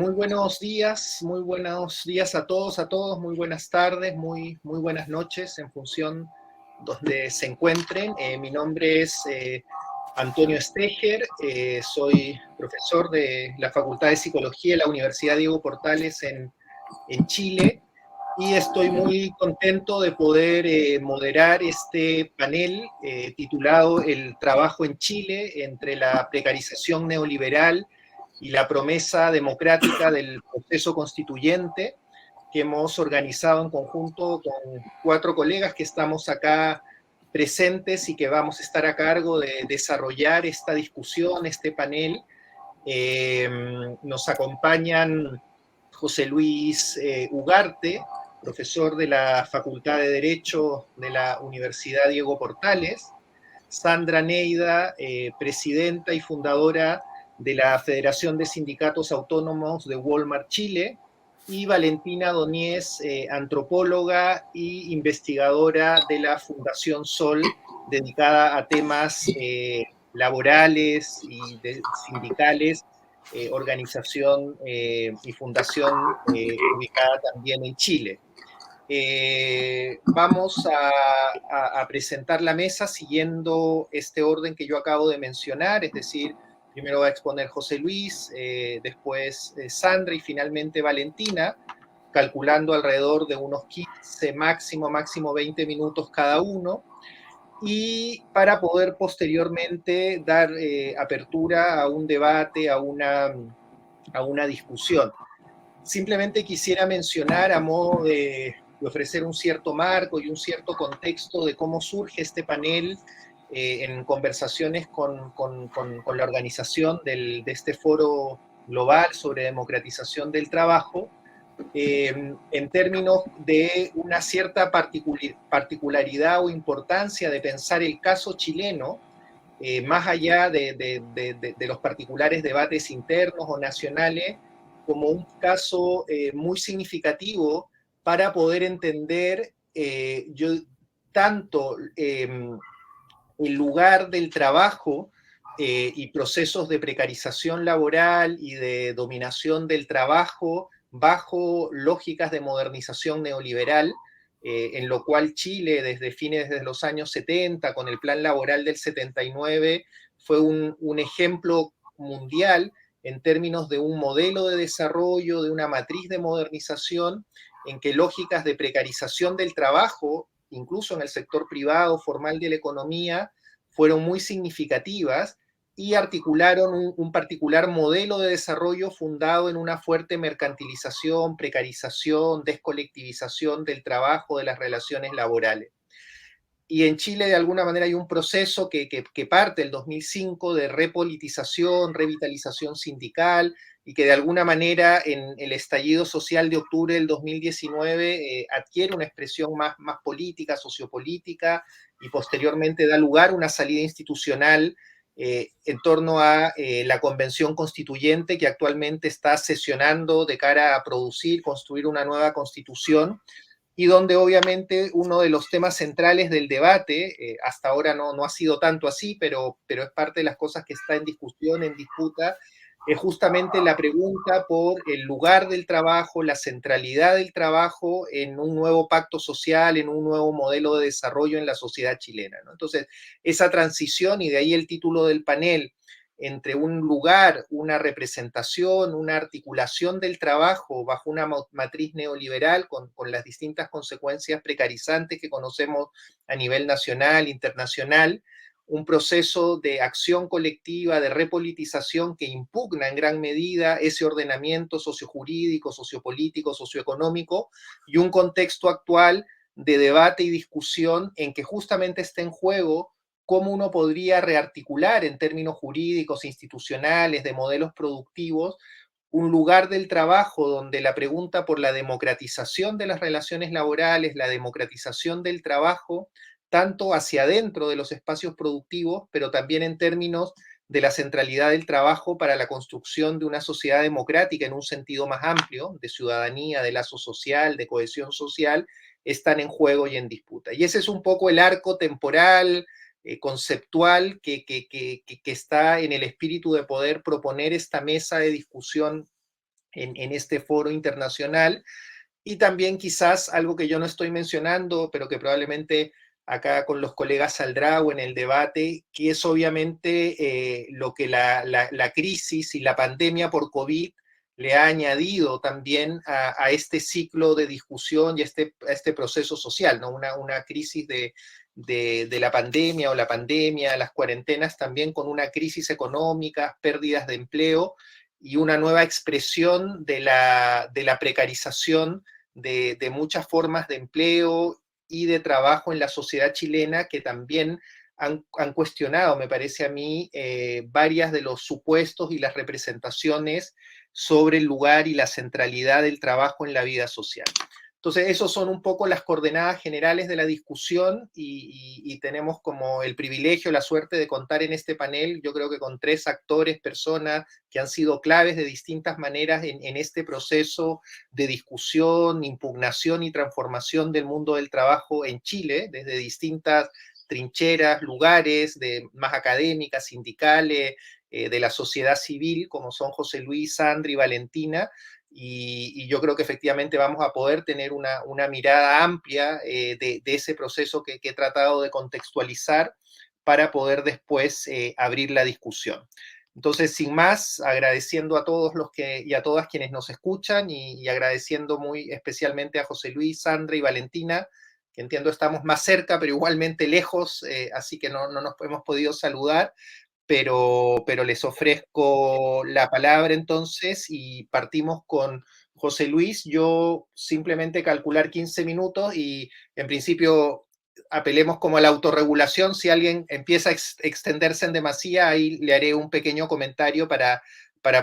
muy buenos días a todos, muy buenas tardes, muy buenas noches, en función donde se encuentren. Mi nombre es Antonio Steger, soy profesor de la Facultad de Psicología de la Universidad Diego Portales en Chile, y estoy muy contento de poder moderar este panel titulado El trabajo en Chile entre la precarización neoliberal y la promesa democrática del proceso constituyente, que hemos organizado en conjunto con 4 colegas que estamos acá presentes y que vamos a estar a cargo de desarrollar esta discusión, este panel. Nos acompañan José Luis Ugarte, profesor de la Facultad de Derecho de la Universidad Diego Portales; Sandra Neida, presidenta y fundadora de la Federación de Sindicatos Autónomos de Walmart Chile; y Valentina Doñez, antropóloga y investigadora de la Fundación Sol, dedicada a temas laborales y sindicales, organización y fundación ubicada también en Chile. Vamos a presentar la mesa siguiendo este orden que yo acabo de mencionar, es decir, primero va a exponer José Luis, después Sandra y finalmente Valentina, calculando alrededor de unos 15, máximo 20 minutos cada uno, y para poder posteriormente dar apertura a un debate, a una discusión. Simplemente quisiera mencionar, a modo de ofrecer un cierto marco y un cierto contexto de cómo surge este panel, en conversaciones con la organización de este foro global sobre democratización del trabajo, en términos de una cierta particularidad o importancia de pensar el caso chileno, más allá de los particulares debates internos o nacionales, como un caso muy significativo para poder entender tanto el lugar del trabajo y procesos de precarización laboral y de dominación del trabajo bajo lógicas de modernización neoliberal, en lo cual Chile, desde fines de los años 70, con el Plan Laboral del 79, fue un ejemplo mundial en términos de un modelo de desarrollo, de una matriz de modernización, en que lógicas de precarización del trabajo, incluso en el sector privado formal de la economía, fueron muy significativas y articularon un particular modelo de desarrollo fundado en una fuerte mercantilización, precarización, descolectivización del trabajo, de las relaciones laborales. Y en Chile, de alguna manera, hay un proceso que parte del 2005 de repolitización, revitalización sindical, y que de alguna manera en el estallido social de octubre del 2019 adquiere una expresión más política, sociopolítica, y posteriormente da lugar a una salida institucional en torno a la Convención Constituyente, que actualmente está sesionando de cara a construir una nueva constitución, y donde obviamente uno de los temas centrales del debate, hasta ahora no ha sido tanto así, pero es parte de las cosas que está en discusión, en disputa, es justamente la pregunta por el lugar del trabajo, la centralidad del trabajo en un nuevo pacto social, en un nuevo modelo de desarrollo en la sociedad chilena, ¿no? Entonces, esa transición, y de ahí el título del panel, entre un lugar, una representación, una articulación del trabajo bajo una matriz neoliberal con las distintas consecuencias precarizantes que conocemos a nivel nacional, internacional, un proceso de acción colectiva, de repolitización que impugna en gran medida ese ordenamiento sociojurídico, sociopolítico, socioeconómico, y un contexto actual de debate y discusión en que justamente está en juego cómo uno podría rearticular en términos jurídicos, institucionales, de modelos productivos, un lugar del trabajo donde la pregunta por la democratización de las relaciones laborales, la democratización del trabajo, tanto hacia adentro de los espacios productivos, pero también en términos de la centralidad del trabajo para la construcción de una sociedad democrática en un sentido más amplio, de ciudadanía, de lazo social, de cohesión social, están en juego y en disputa. Y ese es un poco el arco temporal, conceptual que está en el espíritu de poder proponer esta mesa de discusión en este foro internacional. Y también quizás algo que yo no estoy mencionando, pero que probablemente acá con los colegas saldrá o en el debate, que es obviamente lo que la crisis y la pandemia por COVID le ha añadido también a este ciclo de discusión y a este proceso social, ¿no? Una crisis de la pandemia o la pandemia, las cuarentenas también con una crisis económica, pérdidas de empleo y una nueva expresión de la precarización de muchas formas de empleo y de trabajo en la sociedad chilena que también han cuestionado, me parece a mí, varias de los supuestos y las representaciones sobre el lugar y la centralidad del trabajo en la vida social. Entonces, esos son un poco las coordenadas generales de la discusión y tenemos como el privilegio, la suerte de contar en este panel, yo creo que con 3 actores, personas que han sido claves de distintas maneras en este proceso de discusión, impugnación y transformación del mundo del trabajo en Chile, desde distintas trincheras, lugares, más académicas, sindicales, de la sociedad civil, como son José Luis, Sandra y Valentina, y yo creo que efectivamente vamos a poder tener una mirada amplia de ese proceso que he tratado de contextualizar para poder después abrir la discusión. Entonces, sin más, agradeciendo a todos y a todas quienes nos escuchan y agradeciendo muy especialmente a José Luis, Sandra y Valentina, que entiendo estamos más cerca, pero igualmente lejos, así que no nos hemos podido saludar, pero les ofrezco la palabra entonces y partimos con José Luis. Yo simplemente calcular 15 minutos y en principio apelemos como a la autorregulación. Si alguien empieza a extenderse en demasía, ahí le haré un pequeño comentario para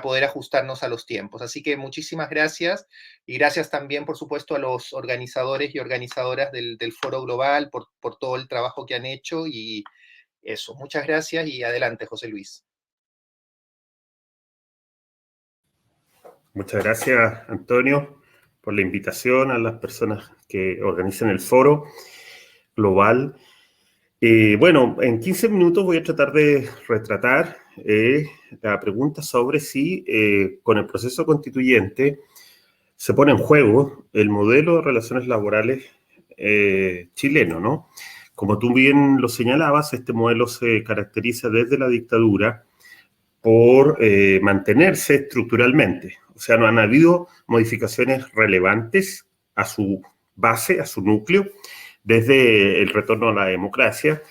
poder ajustarnos a los tiempos. Así que muchísimas gracias y gracias también, por supuesto, a los organizadores y organizadoras del Foro Global por todo el trabajo que han hecho y eso, muchas gracias y adelante, José Luis. Muchas gracias, Antonio, por la invitación a las personas que organizan el foro global. Bueno, en 15 minutos voy a tratar de retratar la pregunta sobre si con el proceso constituyente se pone en juego el modelo de relaciones laborales chileno, ¿no? Como tú bien lo señalabas, este modelo se caracteriza desde la dictadura por mantenerse estructuralmente. O sea, no han habido modificaciones relevantes a su base, a su núcleo, desde el retorno a la democracia.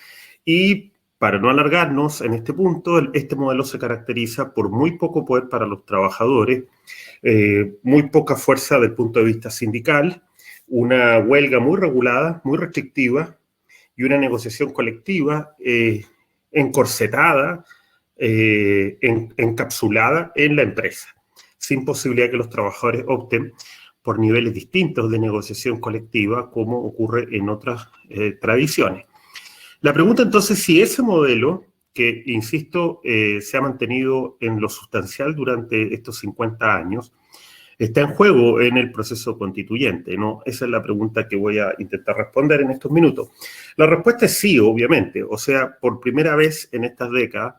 Y para no alargarnos en este punto, este modelo se caracteriza por muy poco poder para los trabajadores, muy poca fuerza desde el punto de vista sindical, una huelga muy regulada, muy restrictiva y una negociación colectiva encorsetada, encapsulada en la empresa, sin posibilidad que los trabajadores opten por niveles distintos de negociación colectiva, como ocurre en otras tradiciones. La pregunta entonces, si ese modelo, que insisto, se ha mantenido en lo sustancial durante estos 50 años, está en juego en el proceso constituyente, ¿no? Esa es la pregunta que voy a intentar responder en estos minutos. La respuesta es sí, obviamente. O sea, por primera vez en estas décadas,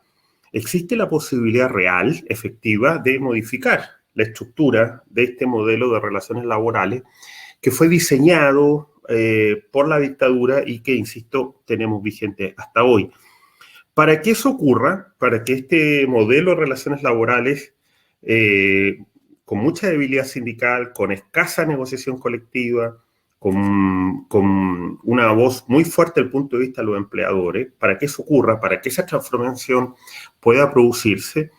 existe la posibilidad real, efectiva, de modificar la estructura de este modelo de relaciones laborales que fue diseñado por la dictadura y que, insisto, tenemos vigente hasta hoy. Para que eso ocurra, para que este modelo de relaciones laborales con mucha debilidad sindical, con escasa negociación colectiva, con una voz muy fuerte desde el punto de vista de los empleadores, para que eso ocurra, para que esa transformación pueda producirse,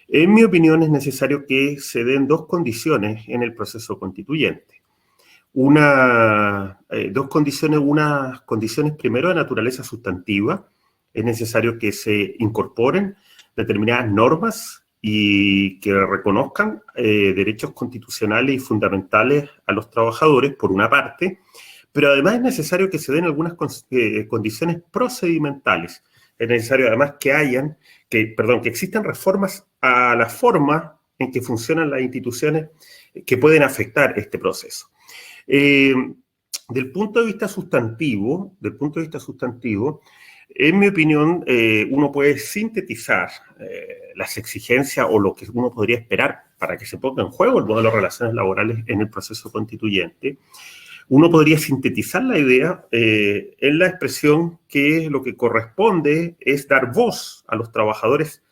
en mi opinión es necesario que se den 2 condiciones en el proceso constituyente. Dos condiciones, unas condiciones primero de naturaleza sustantiva. Es necesario que se incorporen determinadas normas y que reconozcan derechos constitucionales y fundamentales a los trabajadores, por una parte, pero además es necesario que se den algunas condiciones procedimentales. Es necesario además que existan reformas a la forma en que funcionan las instituciones que pueden afectar este proceso. Del punto de vista sustantivo, En mi opinión, uno puede sintetizar las exigencias o lo que uno podría esperar para que se ponga en juego el modelo de relaciones laborales en el proceso constituyente. Uno podría sintetizar la idea en la expresión que lo que corresponde es dar voz a los trabajadores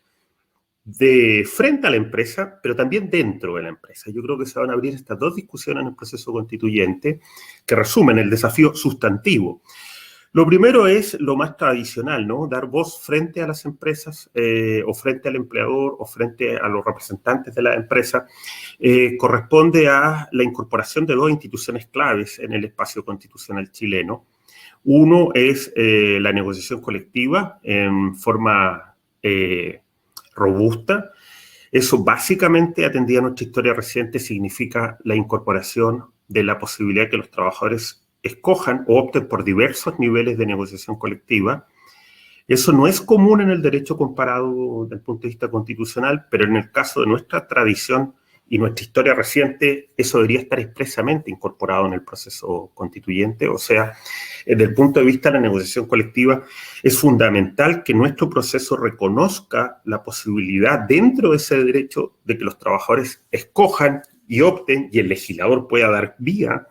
de frente a la empresa, pero también dentro de la empresa. Yo creo que se van a abrir estas dos discusiones en el proceso constituyente que resumen el desafío sustantivo. Lo primero es lo más tradicional, ¿no? Dar voz frente a las empresas o frente al empleador o frente a los representantes de la empresa corresponde a la incorporación de dos instituciones claves en el espacio constitucional chileno. Uno es la negociación colectiva en forma robusta. Eso básicamente, atendida a nuestra historia reciente, significa la incorporación de la posibilidad de que los trabajadores escojan o opten por diversos niveles de negociación colectiva. Eso no es común en el derecho comparado desde el punto de vista constitucional, pero en el caso de nuestra tradición y nuestra historia reciente, eso debería estar expresamente incorporado en el proceso constituyente. O sea, desde el punto de vista de la negociación colectiva, es fundamental que nuestro proceso reconozca la posibilidad dentro de ese derecho de que los trabajadores escojan y opten y el legislador pueda dar vía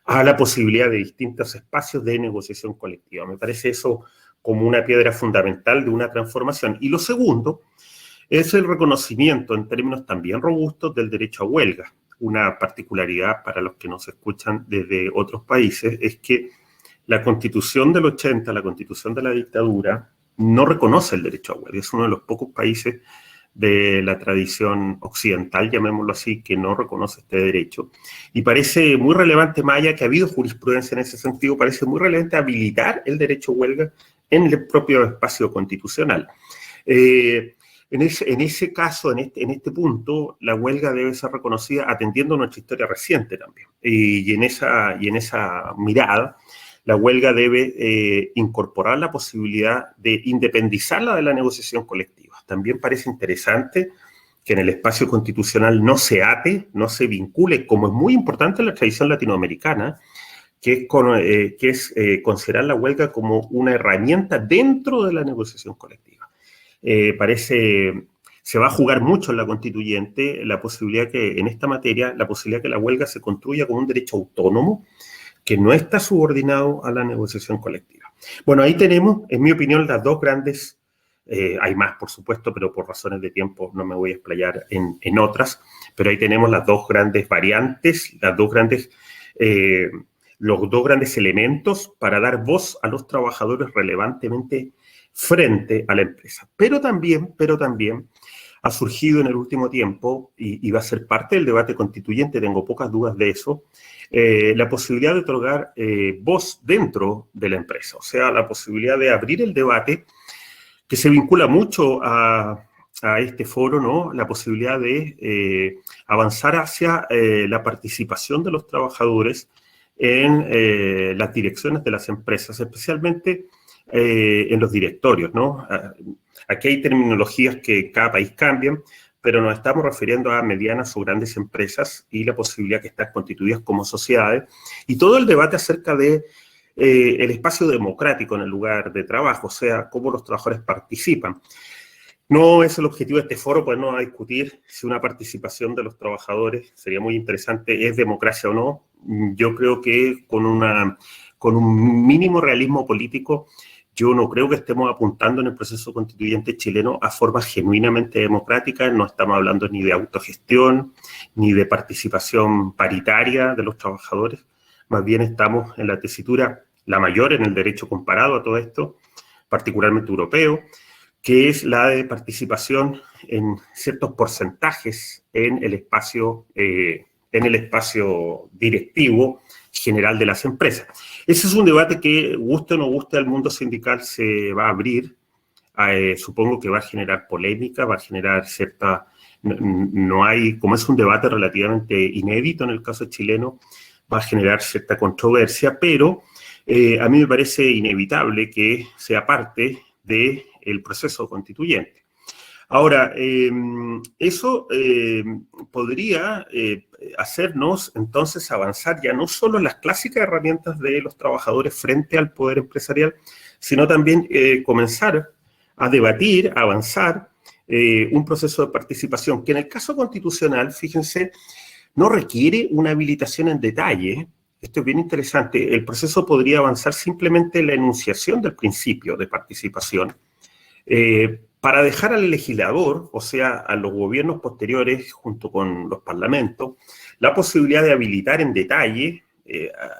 a la posibilidad de distintos espacios de negociación colectiva. Me parece eso como una piedra fundamental de una transformación. Y lo segundo es el reconocimiento en términos también robustos del derecho a huelga. Una particularidad para los que nos escuchan desde otros países es que la Constitución del 80, la Constitución de la dictadura, no reconoce el derecho a huelga. Es uno de los pocos países de la tradición occidental, llamémoslo así, que no reconoce este derecho. Y parece muy relevante, más allá que ha habido jurisprudencia en ese sentido, parece muy relevante habilitar el derecho a huelga en el propio espacio constitucional. En ese caso, en este punto, la huelga debe ser reconocida atendiendo a nuestra historia reciente también. Y en esa mirada, la huelga debe incorporar la posibilidad de independizarla de la negociación colectiva. También parece interesante que en el espacio constitucional no se ate, no se vincule, como es muy importante en la tradición latinoamericana, que es considerar la huelga como una herramienta dentro de la negociación colectiva. Se va a jugar mucho en la constituyente la posibilidad que, en esta materia, la posibilidad que la huelga se construya como un derecho autónomo que no está subordinado a la negociación colectiva. Bueno, ahí tenemos, en mi opinión, las dos grandes, hay más, por supuesto, pero por razones de tiempo no me voy a explayar en otras, pero ahí tenemos las dos grandes variantes, los dos grandes elementos para dar voz a los trabajadores relevantemente frente a la empresa. Pero también ha surgido en el último tiempo, y va a ser parte del debate constituyente, tengo pocas dudas de eso, la posibilidad de otorgar voz dentro de la empresa, o sea, la posibilidad de abrir el debate que se vincula mucho a este foro, ¿no? La posibilidad de avanzar hacia la participación de los trabajadores en las direcciones de las empresas, especialmente en los directorios, ¿no? Aquí hay terminologías que en cada país cambian, pero nos estamos refiriendo a medianas o grandes empresas y la posibilidad que están constituidas como sociedades, y todo el debate acerca de el espacio democrático en el lugar de trabajo, o sea, cómo los trabajadores participan. No es el objetivo de este foro, pues no a discutir si una participación de los trabajadores, sería muy interesante, es democracia o no. Yo creo que con un mínimo realismo político, yo no creo que estemos apuntando en el proceso constituyente chileno a formas genuinamente democráticas. No estamos hablando ni de autogestión, ni de participación paritaria de los trabajadores. Más bien estamos en la tesitura, la mayor en el derecho comparado a todo esto, particularmente europeo, que es la de participación en ciertos porcentajes en el espacio directivo general de las empresas. Ese es un debate que, guste o no guste al mundo sindical, se va a abrir. Supongo que va a generar polémica, va a generar cierta... No hay, como es un debate relativamente inédito en el caso chileno, va a generar cierta controversia, pero a mí me parece inevitable que sea parte del proceso constituyente. Ahora, eso podría hacernos entonces avanzar ya no solo en las clásicas herramientas de los trabajadores frente al poder empresarial, sino también comenzar a debatir, a avanzar un proceso de participación que en el caso constitucional, fíjense, no requiere una habilitación en detalle. Esto es bien interesante. El proceso podría avanzar simplemente en la enunciación del principio de participación, para dejar al legislador, o sea, a los gobiernos posteriores, junto con los parlamentos, la posibilidad de habilitar en detalle,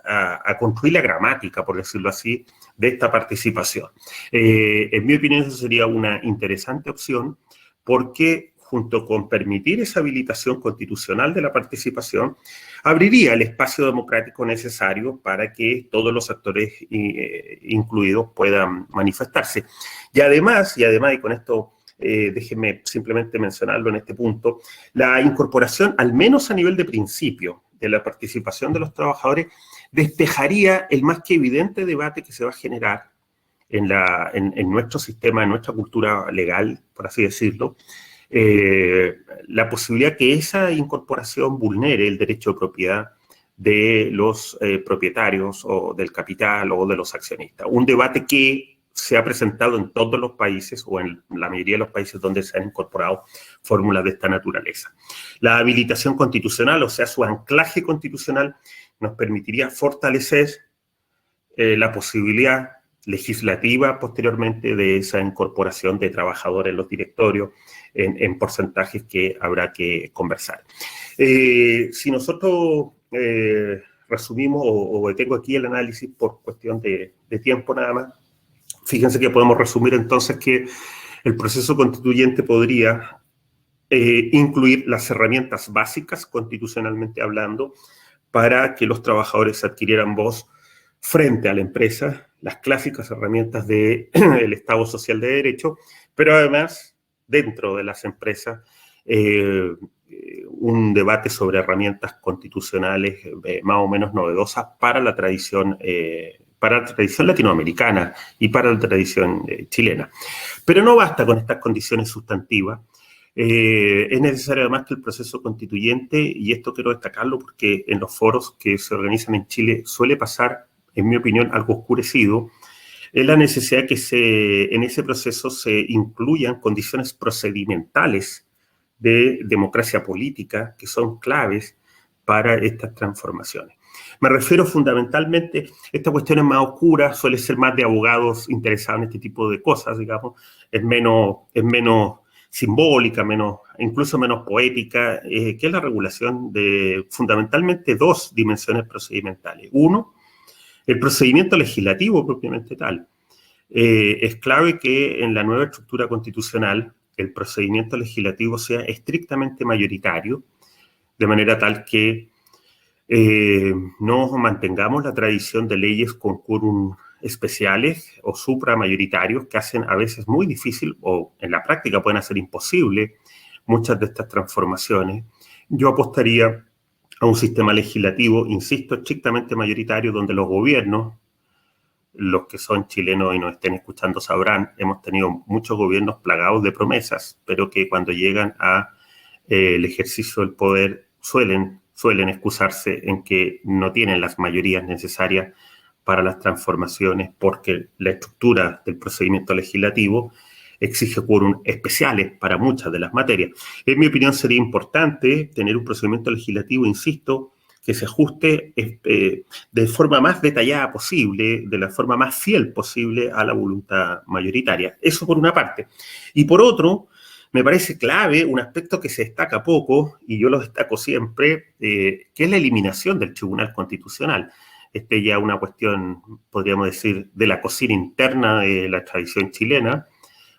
a construir la gramática, por decirlo así, de esta participación. En mi opinión, eso sería una interesante opción, porque junto con permitir esa habilitación constitucional de la participación, abriría el espacio democrático necesario para que todos los actores incluidos puedan manifestarse. Y además, y con esto déjenme simplemente mencionarlo en este punto, la incorporación, al menos a nivel de principio, de la participación de los trabajadores, despejaría el más que evidente debate que se va a generar en nuestro sistema, en nuestra cultura legal, por así decirlo, la posibilidad que esa incorporación vulnere el derecho de propiedad de los propietarios o del capital o de los accionistas. Un debate que se ha presentado en todos los países o en la mayoría de los países donde se han incorporado fórmulas de esta naturaleza. La habilitación constitucional, o sea, su anclaje constitucional, nos permitiría fortalecer la posibilidad legislativa posteriormente de esa incorporación de trabajadores en los directorios en porcentajes que habrá que conversar. Si nosotros resumimos o detengo aquí el análisis por cuestión de tiempo nada más, fíjense que podemos resumir entonces que el proceso constituyente podría incluir las herramientas básicas, constitucionalmente hablando, para que los trabajadores adquirieran voz frente a la empresa, las clásicas herramientas del Estado Social de Derecho, pero además, dentro de las empresas, un debate sobre herramientas constitucionales más o menos novedosas para la tradición latinoamericana y para la tradición chilena. Pero no basta con estas condiciones sustantivas. Es necesario además que el proceso constituyente, y esto quiero destacarlo porque en los foros que se organizan en Chile suele pasar, en mi opinión, algo oscurecido, es la necesidad que en ese proceso se incluyan condiciones procedimentales de democracia política que son claves para estas transformaciones. Me refiero fundamentalmente, esta cuestión es más oscura, suele ser más de abogados interesados en este tipo de cosas, digamos, es menos simbólica, incluso menos poética, que es la regulación de fundamentalmente dos dimensiones procedimentales. Uno, el procedimiento legislativo propiamente tal. Es clave que en la nueva estructura constitucional el procedimiento legislativo sea estrictamente mayoritario, de manera tal que no mantengamos la tradición de leyes con quórum especiales o supramayoritarios que hacen a veces muy difícil o en la práctica pueden hacer imposible muchas de estas transformaciones. Yo apostaría a un sistema legislativo, insisto, estrictamente mayoritario, donde los gobiernos, los que son chilenos y nos estén escuchando sabrán, hemos tenido muchos gobiernos plagados de promesas, pero que cuando llegan a el ejercicio del poder suelen excusarse en que no tienen las mayorías necesarias para las transformaciones porque la estructura del procedimiento legislativo exige quórum especiales para muchas de las materias. En mi opinión sería importante tener un procedimiento legislativo, insisto, que se ajuste de forma más detallada posible, de la forma más fiel posible a la voluntad mayoritaria. Eso por una parte. Y por otro, me parece clave un aspecto que se destaca poco, y yo lo destaco siempre, que es la eliminación del Tribunal Constitucional. Ya una cuestión, podríamos decir, de la cocina interna de la tradición chilena.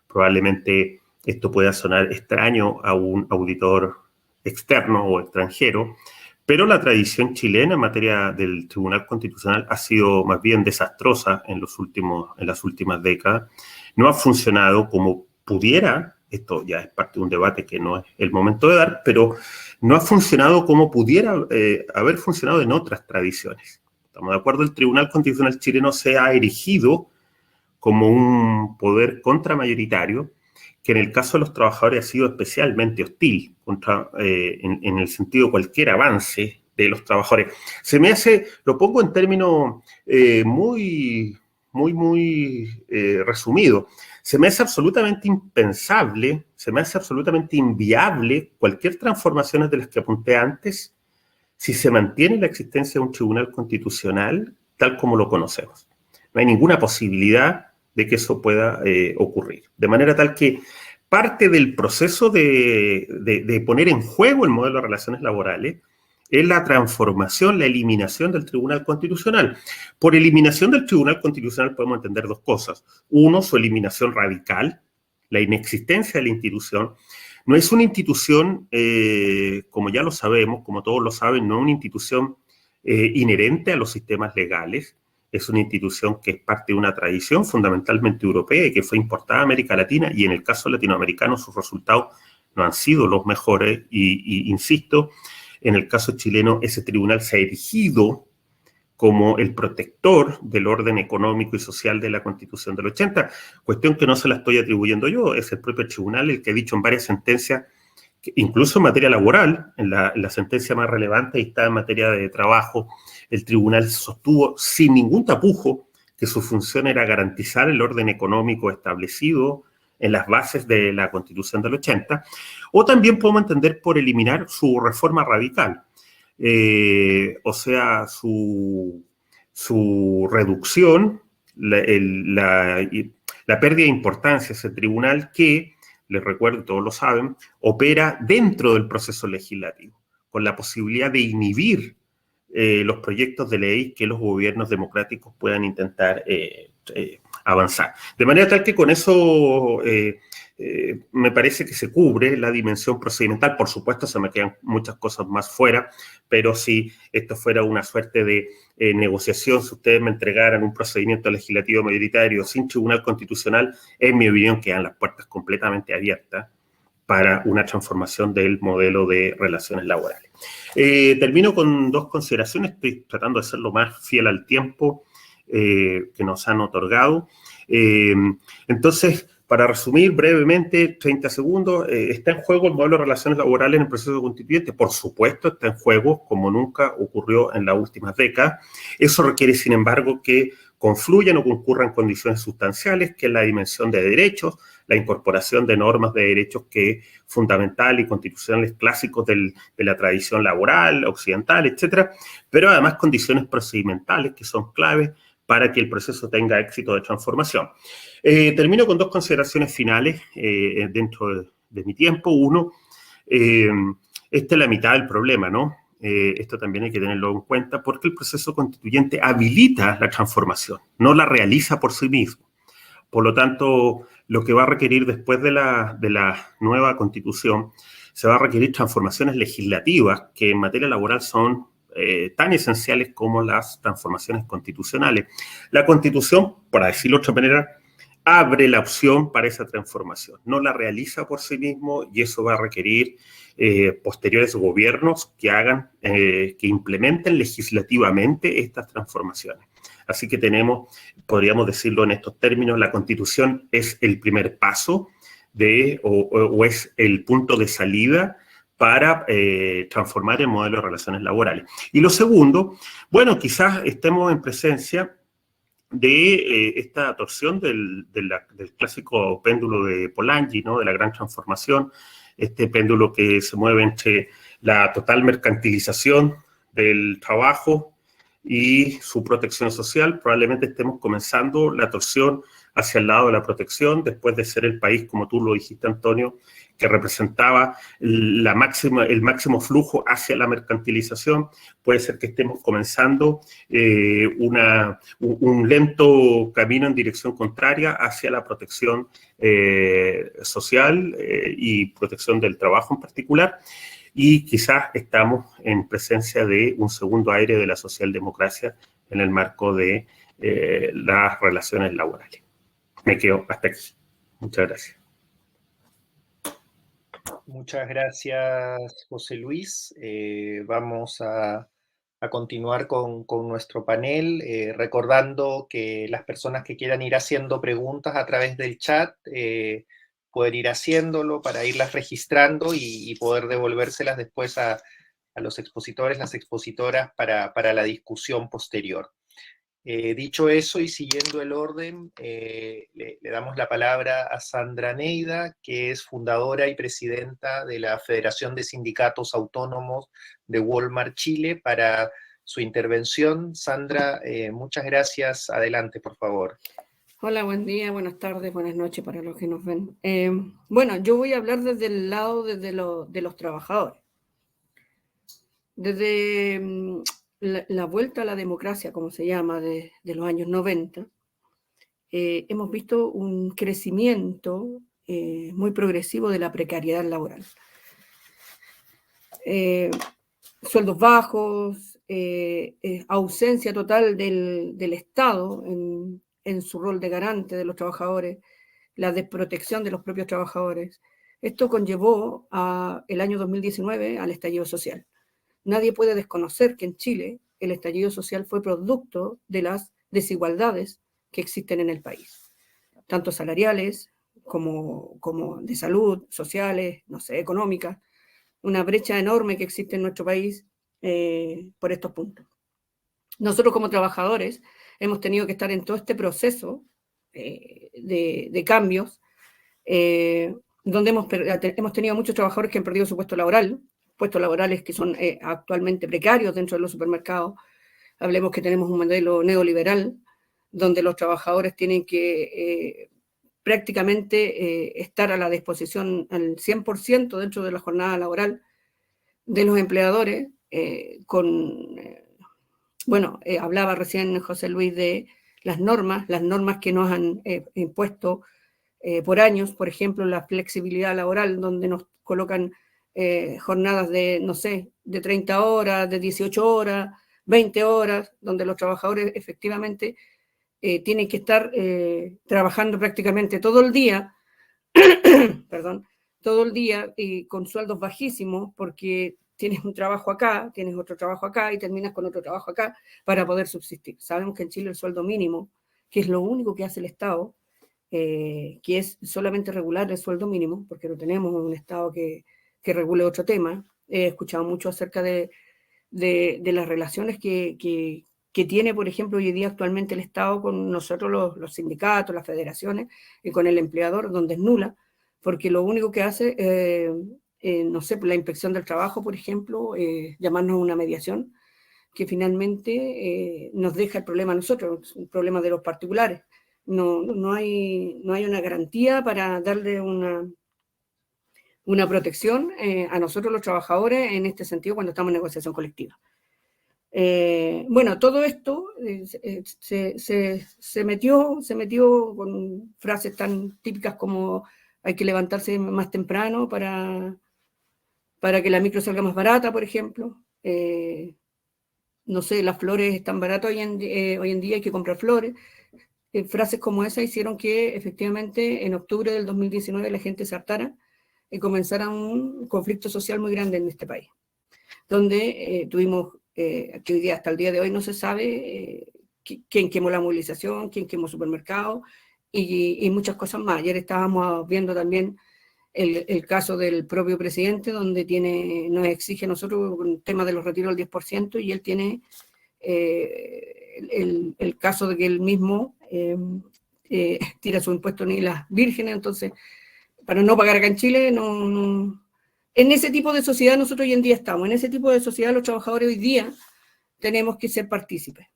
Probablemente esto pueda sonar extraño a un auditor externo o extranjero, pero la tradición chilena en materia del Tribunal Constitucional ha sido más bien desastrosa en las últimas décadas. No ha funcionado como pudiera, esto ya es parte de un debate que no es el momento de dar, pero no ha funcionado como pudiera haber funcionado en otras tradiciones. Estamos de acuerdo, el Tribunal Constitucional chileno se ha erigido como un poder contramayoritario que en el caso de los trabajadores ha sido especialmente hostil en el sentido de cualquier avance de los trabajadores. Se me hace, lo pongo en términos muy resumido, se me hace absolutamente impensable, se me hace absolutamente inviable cualquier transformación de las que apunté antes si se mantiene la existencia de un tribunal constitucional tal como lo conocemos. No hay ninguna posibilidad de que eso pueda ocurrir. De manera tal que parte del proceso de poner en juego el modelo de relaciones laborales es la transformación, la eliminación del Tribunal Constitucional. Por eliminación del Tribunal Constitucional podemos entender dos cosas. Uno, su eliminación radical, la inexistencia de la institución. No es una institución, como ya lo sabemos, como todos lo saben, no es una institución inherente a los sistemas legales. Es una institución que es parte de una tradición fundamentalmente europea y que fue importada a América Latina, y en el caso latinoamericano sus resultados no han sido los mejores y insisto, en el caso chileno ese tribunal se ha erigido como el protector del orden económico y social de la Constitución del 80, cuestión que no se la estoy atribuyendo yo, es el propio tribunal el que ha dicho en varias sentencias, incluso en materia laboral, en la sentencia más relevante, y está en materia de trabajo, el tribunal sostuvo sin ningún tapujo que su función era garantizar el orden económico establecido en las bases de la Constitución del 80, o también podemos entender por eliminar su reforma radical, o sea, su reducción, la pérdida de importancia de ese tribunal que, les recuerdo, todos lo saben, opera dentro del proceso legislativo, con la posibilidad de inhibir los proyectos de ley que los gobiernos democráticos puedan intentar avanzar. De manera tal que con eso me parece que se cubre la dimensión procedimental. Por supuesto, se me quedan muchas cosas más fuera, pero si esto fuera una suerte de negociación, si ustedes me entregaran un procedimiento legislativo mayoritario sin tribunal constitucional, en mi opinión quedan las puertas completamente abiertas para una transformación del modelo de relaciones laborales. Termino con dos consideraciones, estoy tratando de ser lo más fiel al tiempo que nos han otorgado. Entonces, para resumir brevemente, 30 segundos, ¿está en juego el modelo de relaciones laborales en el proceso constituyente? Por supuesto, está en juego, como nunca ocurrió en las últimas décadas. Eso requiere, sin embargo, que confluyan o concurran condiciones sustanciales, que es la dimensión de derechos, la incorporación de normas de derechos que fundamental y constitucionales clásicos de la tradición laboral, occidental, etcétera, pero además condiciones procedimentales que son claves para que el proceso tenga éxito de transformación. Termino con dos consideraciones finales dentro de mi tiempo. Uno, esta es la mitad del problema, ¿no? Esto también hay que tenerlo en cuenta porque el proceso constituyente habilita la transformación, no la realiza por sí mismo. Por lo tanto, lo que va a requerir después de la nueva constitución, se va a requerir transformaciones legislativas que en materia laboral son tan esenciales como las transformaciones constitucionales. La Constitución, para decirlo de otra manera, abre la opción para esa transformación, no la realiza por sí mismo y eso va a requerir posteriores gobiernos que hagan, que implementen legislativamente estas transformaciones. Así que podríamos decirlo en estos términos, la Constitución es el primer paso o es el punto de salida para transformar el modelo de relaciones laborales. Y lo segundo, bueno, quizás estemos en presencia de esta torsión del clásico péndulo de Polanyi, ¿no? De la gran transformación, este péndulo que se mueve entre la total mercantilización del trabajo y su protección social. Probablemente estemos comenzando la torsión hacia el lado de la protección, después de ser el país, como tú lo dijiste, Antonio, que representaba el máximo flujo hacia la mercantilización. Puede ser que estemos comenzando un lento camino en dirección contraria hacia la protección social y protección del trabajo en particular. Y quizás estamos en presencia de un segundo aire de la socialdemocracia en el marco de las relaciones laborales. Me quedo hasta aquí. Muchas gracias. Muchas gracias, José Luis. Vamos a continuar con nuestro panel, recordando que las personas que quieran ir haciendo preguntas a través del chat poder ir haciéndolo, para irlas registrando y poder devolvérselas después a los expositores, las expositoras para la discusión posterior. Dicho eso y siguiendo el orden, le damos la palabra a Sandra Neida, que es fundadora y presidenta de la Federación de Sindicatos Autónomos de Walmart Chile, para su intervención. Sandra, muchas gracias. Adelante, por favor. Hola, buen día, buenas tardes, buenas noches para los que nos ven. Bueno, yo voy a hablar desde el lado de los trabajadores. Desde la vuelta a la democracia, como se llama, de los años 90, hemos visto un crecimiento muy progresivo de la precariedad laboral. Sueldos bajos, ausencia total del Estado en su rol de garante de los trabajadores, la desprotección de los propios trabajadores. Esto conllevó el año 2019 al estallido social. Nadie puede desconocer que en Chile el estallido social fue producto de las desigualdades que existen en el país, tanto salariales como de salud, sociales, no sé, económicas, una brecha enorme que existe en nuestro país por estos puntos. Nosotros como trabajadores hemos tenido que estar en todo este proceso de cambios, donde hemos tenido muchos trabajadores que han perdido su puestos laborales que son actualmente precarios dentro de los supermercados. Hablemos que tenemos un modelo neoliberal, donde los trabajadores tienen que prácticamente estar a la disposición al 100% dentro de la jornada laboral de los empleadores, hablaba recién José Luis de las normas que nos han impuesto por años, por ejemplo, la flexibilidad laboral, donde nos colocan jornadas de, no sé, de 30 horas, de 18 horas, 20 horas, donde los trabajadores efectivamente tienen que estar trabajando prácticamente todo el día, todo el día y con sueldos bajísimos, porque tienes un trabajo acá, tienes otro trabajo acá y terminas con otro trabajo acá para poder subsistir. Sabemos que en Chile el sueldo mínimo, que es lo único que hace el Estado, que es solamente regular el sueldo mínimo, porque no tenemos un Estado que regule otro tema. He escuchado mucho acerca de las relaciones que tiene, por ejemplo, hoy día actualmente el Estado con nosotros los sindicatos, las federaciones y con el empleador, donde es nula, porque lo único que hace, no sé, la inspección del trabajo, por ejemplo, llamarnos a una mediación, que finalmente nos deja el problema a nosotros, el problema de los particulares. No hay una garantía para darle una protección a nosotros los trabajadores en este sentido cuando estamos en negociación colectiva. Todo esto se metió con frases tan típicas como hay que levantarse más temprano para que la micro salga más barata, por ejemplo. No sé, las flores están baratas hoy en día, hay que comprar flores. Frases como esa hicieron que efectivamente en octubre del 2019 la gente se hartara y comenzara un conflicto social muy grande en este país, donde tuvimos, que hoy día, hasta el día de hoy no se sabe quién quemó la movilización, quién quemó supermercados y muchas cosas más. Ayer estábamos viendo también el caso del propio presidente, donde nos exige a nosotros un tema de los retiros del 10%, y él tiene el caso de que él mismo tira su impuesto ni las vírgenes, entonces, para no pagar acá en Chile, no. En ese tipo de sociedad nosotros hoy en día estamos, en ese tipo de sociedad los trabajadores hoy día tenemos que ser partícipes.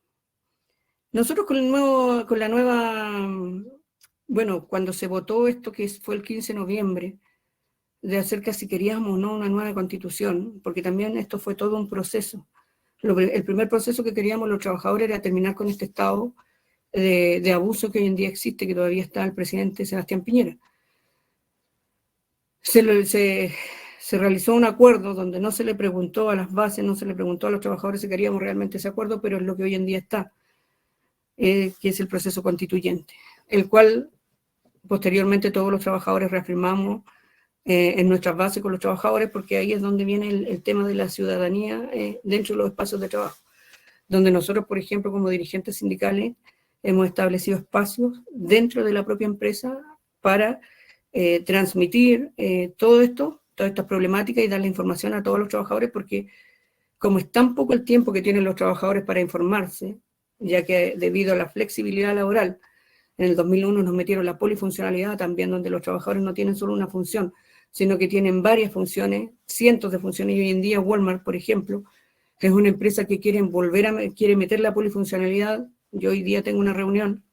Nosotros con la nueva, cuando se votó esto que fue el 15 de noviembre, de acerca si queríamos o no una nueva constitución, porque también esto fue todo un proceso. El primer proceso que queríamos los trabajadores era terminar con este estado de abuso que hoy en día existe, que todavía está el presidente Sebastián Piñera. Se realizó un acuerdo donde no se le preguntó a las bases, no se le preguntó a los trabajadores si queríamos realmente ese acuerdo, pero es lo que hoy en día está, que es el proceso constituyente, el cual posteriormente todos los trabajadores reafirmamos en nuestras bases con los trabajadores, porque ahí es donde viene el tema de la ciudadanía dentro de los espacios de trabajo, donde nosotros, por ejemplo, como dirigentes sindicales, hemos establecido espacios dentro de la propia empresa para transmitir todas estas problemáticas y darle información a todos los trabajadores, porque como es tan poco el tiempo que tienen los trabajadores para informarse, ya que debido a la flexibilidad laboral, en el 2001 nos metieron la polifuncionalidad también, donde los trabajadores no tienen solo una función, sino que tienen varias funciones, cientos de funciones, y hoy en día Walmart, por ejemplo, que es una empresa que quiere meter la polifuncionalidad. Yo hoy día tengo una reunión,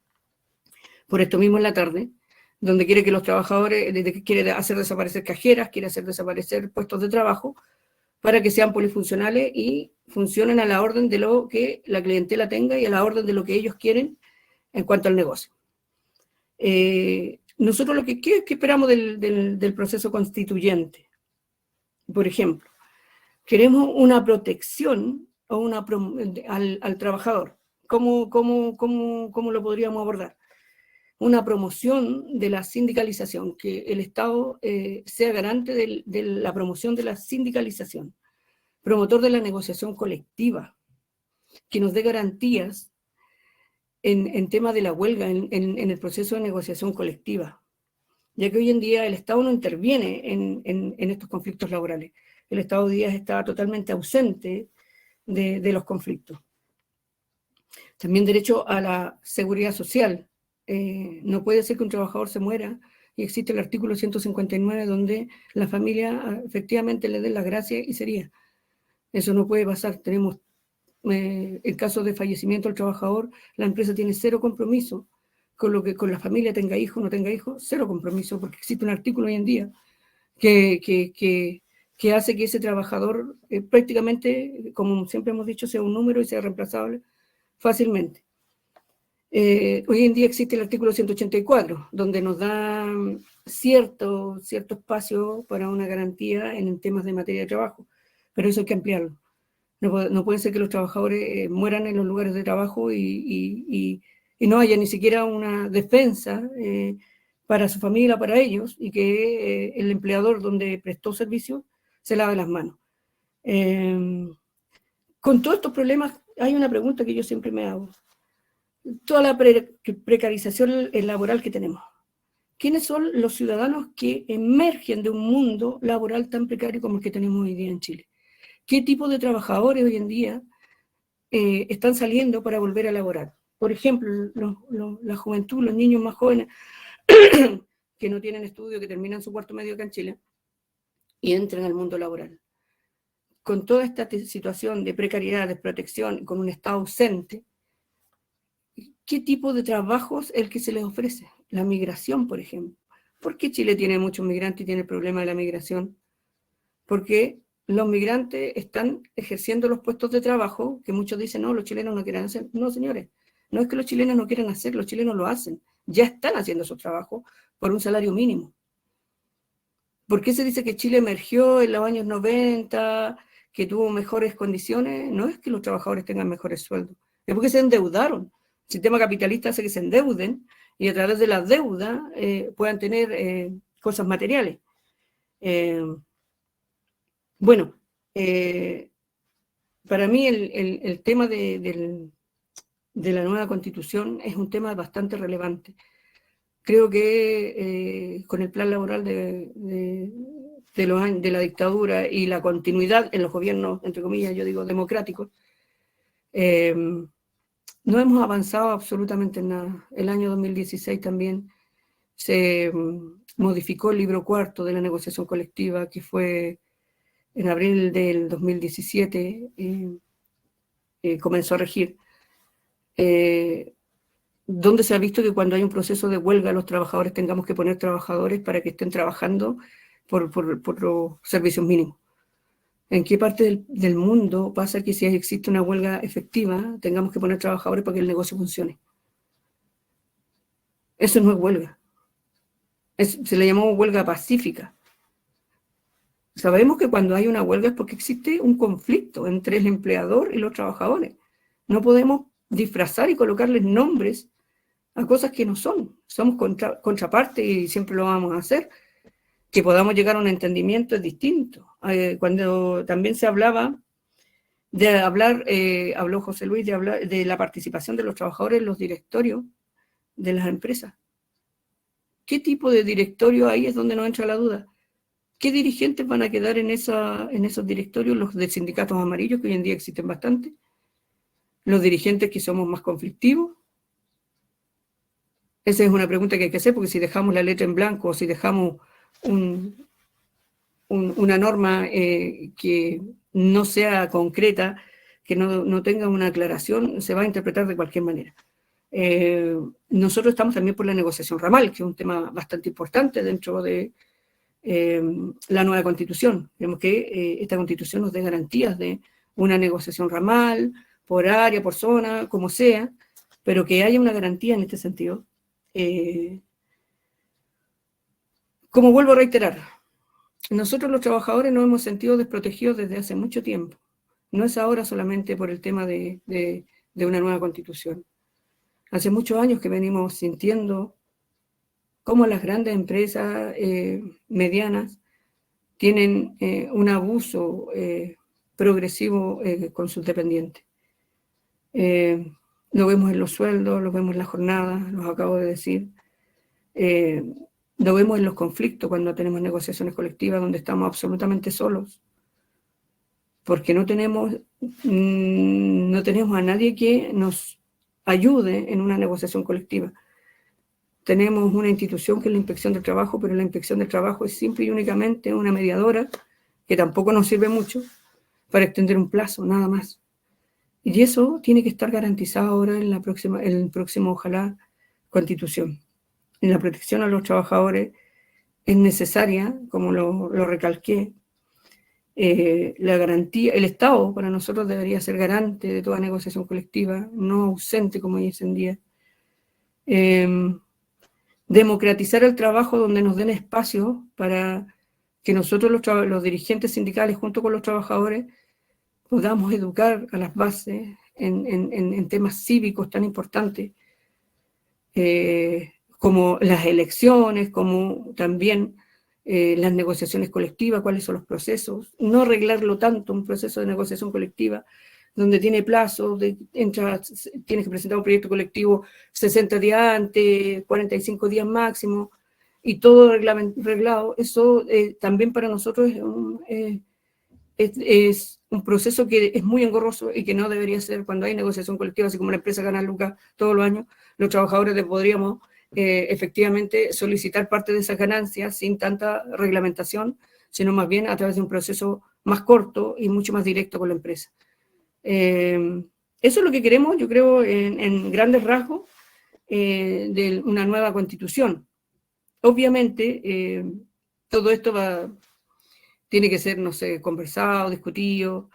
por esto mismo en la tarde, donde quiere que los trabajadores, quiere hacer desaparecer cajeras, quiere hacer desaparecer puestos de trabajo, para que sean polifuncionales y funcionen a la orden de lo que la clientela tenga y a la orden de lo que ellos quieren en cuanto al negocio. Nosotros ¿qué esperamos del proceso constituyente? Por ejemplo, queremos una protección al trabajador. ¿Cómo lo podríamos abordar? Una promoción de la sindicalización, que el Estado sea garante de la promoción de la sindicalización, promotor de la negociación colectiva, que nos dé garantías en tema de la huelga, en el proceso de negociación colectiva, ya que hoy en día el Estado no interviene en estos conflictos laborales. El Estado hoy día está totalmente ausente de los conflictos. También derecho a la seguridad social. No puede ser que un trabajador se muera y existe el artículo 159 donde la familia efectivamente le dé la gracia y sería. Eso no puede pasar. Tenemos el caso de fallecimiento del trabajador, la empresa tiene cero compromiso con lo que con la familia, tenga hijos o no tenga hijos, cero compromiso, porque existe un artículo hoy en día que hace que ese trabajador prácticamente, como siempre hemos dicho, sea un número y sea reemplazable fácilmente. Hoy en día existe el artículo 184, donde nos da cierto espacio para una garantía en temas de materia de trabajo, pero eso hay que ampliarlo. No puede ser que los trabajadores mueran en los lugares de trabajo y no haya ni siquiera una defensa para su familia, para ellos, y que el empleador donde prestó servicio se lave las manos. Con todos estos problemas hay una pregunta que yo siempre me hago. Toda la precarización laboral que tenemos. ¿Quiénes son los ciudadanos que emergen de un mundo laboral tan precario como el que tenemos hoy día en Chile? ¿Qué tipo de trabajadores hoy en día están saliendo para volver a laborar? Por ejemplo, la juventud, los niños más jóvenes que no tienen estudio, que terminan su cuarto medio acá en Chile y entran al mundo laboral. Con toda esta situación de precariedad, desprotección, con un Estado ausente, ¿qué tipo de trabajos es el que se les ofrece? La migración, por ejemplo. ¿Por qué Chile tiene muchos migrantes y tiene el problema de la migración? Porque los migrantes están ejerciendo los puestos de trabajo que muchos dicen, no, los chilenos no quieren hacer. No, señores, no es que los chilenos no quieran hacer, los chilenos lo hacen. Ya están haciendo esos trabajos por un salario mínimo. ¿Por qué se dice que Chile emergió en los años 90, que tuvo mejores condiciones? No es que los trabajadores tengan mejores sueldos, es porque se endeudaron. El sistema capitalista hace que se endeuden y a través de la deuda puedan tener cosas materiales. Bueno, para mí el tema de la nueva Constitución es un tema bastante relevante. Creo que con el plan laboral de la dictadura y la continuidad en los gobiernos, entre comillas, yo digo democráticos, no hemos avanzado absolutamente en nada. El año 2016 también se modificó el libro cuarto de la negociación colectiva, que fue en abril del 2017, comenzó a regir, donde se ha visto que cuando hay un proceso de huelga los trabajadores tengamos que poner trabajadores para que estén trabajando por los servicios mínimos. ¿En qué parte del mundo pasa que si existe una huelga efectiva tengamos que poner trabajadores para que el negocio funcione? Eso no es huelga. Se le llamó huelga pacífica. Sabemos que cuando hay una huelga es porque existe un conflicto entre el empleador y los trabajadores. No podemos disfrazar y colocarles nombres a cosas que no son. Somos contraparte y siempre lo vamos a hacer. Que podamos llegar a un entendimiento es distinto. Cuando también se hablaba habló José Luis de la participación de los trabajadores en los directorios de las empresas. ¿Qué tipo de directorio ahí es donde nos entra la duda? ¿Qué dirigentes van a quedar en esos directorios? Los de sindicatos amarillos, que hoy en día existen bastante. Los dirigentes que somos más conflictivos. Esa es una pregunta que hay que hacer, porque si dejamos la letra en blanco o si dejamos una norma que no sea concreta, que no tenga una aclaración, se va a interpretar de cualquier manera. Nosotros estamos también por la negociación ramal, que es un tema bastante importante dentro de la nueva constitución. Queremos que esta constitución nos dé garantías de una negociación ramal, por área, por zona, como sea, pero que haya una garantía en este sentido. Como vuelvo a reiterar, nosotros los trabajadores nos hemos sentido desprotegidos desde hace mucho tiempo. No es ahora solamente por el tema de una nueva constitución. Hace muchos años que venimos sintiendo cómo las grandes empresas medianas tienen un abuso progresivo con sus dependientes. Lo vemos en los sueldos, lo vemos en las jornadas, los acabo de decir. Lo vemos en los conflictos cuando tenemos negociaciones colectivas donde estamos absolutamente solos, porque no tenemos a nadie que nos ayude en una negociación colectiva. Tenemos una institución que es la Inspección del Trabajo, pero la Inspección del Trabajo es simple y únicamente una mediadora que tampoco nos sirve mucho para extender un plazo, nada más. Y eso tiene que estar garantizado ahora en el próximo, ojalá, Constitución. En la protección a los trabajadores es necesaria, como lo recalqué, la garantía. El Estado para nosotros debería ser garante de toda negociación colectiva, no ausente como hoy en día. Democratizar el trabajo donde nos den espacio para que nosotros los dirigentes sindicales junto con los trabajadores podamos educar a las bases en temas cívicos tan importantes como las elecciones, como también las negociaciones colectivas, cuáles son los procesos, no arreglarlo tanto un proceso de negociación colectiva donde tiene plazo, tienes que presentar un proyecto colectivo 60 días antes, 45 días máximo, y todo reglado. Eso también para nosotros es un proceso que es muy engorroso y que no debería ser cuando hay negociación colectiva, así como la empresa gana lucas todos los años, los trabajadores podríamos efectivamente solicitar parte de esas ganancias sin tanta reglamentación, sino más bien a través de un proceso más corto y mucho más directo con la empresa. Eso es lo que queremos, yo creo, en grandes rasgos, de una nueva constitución. Obviamente, todo esto tiene que ser, no sé, conversado, discutido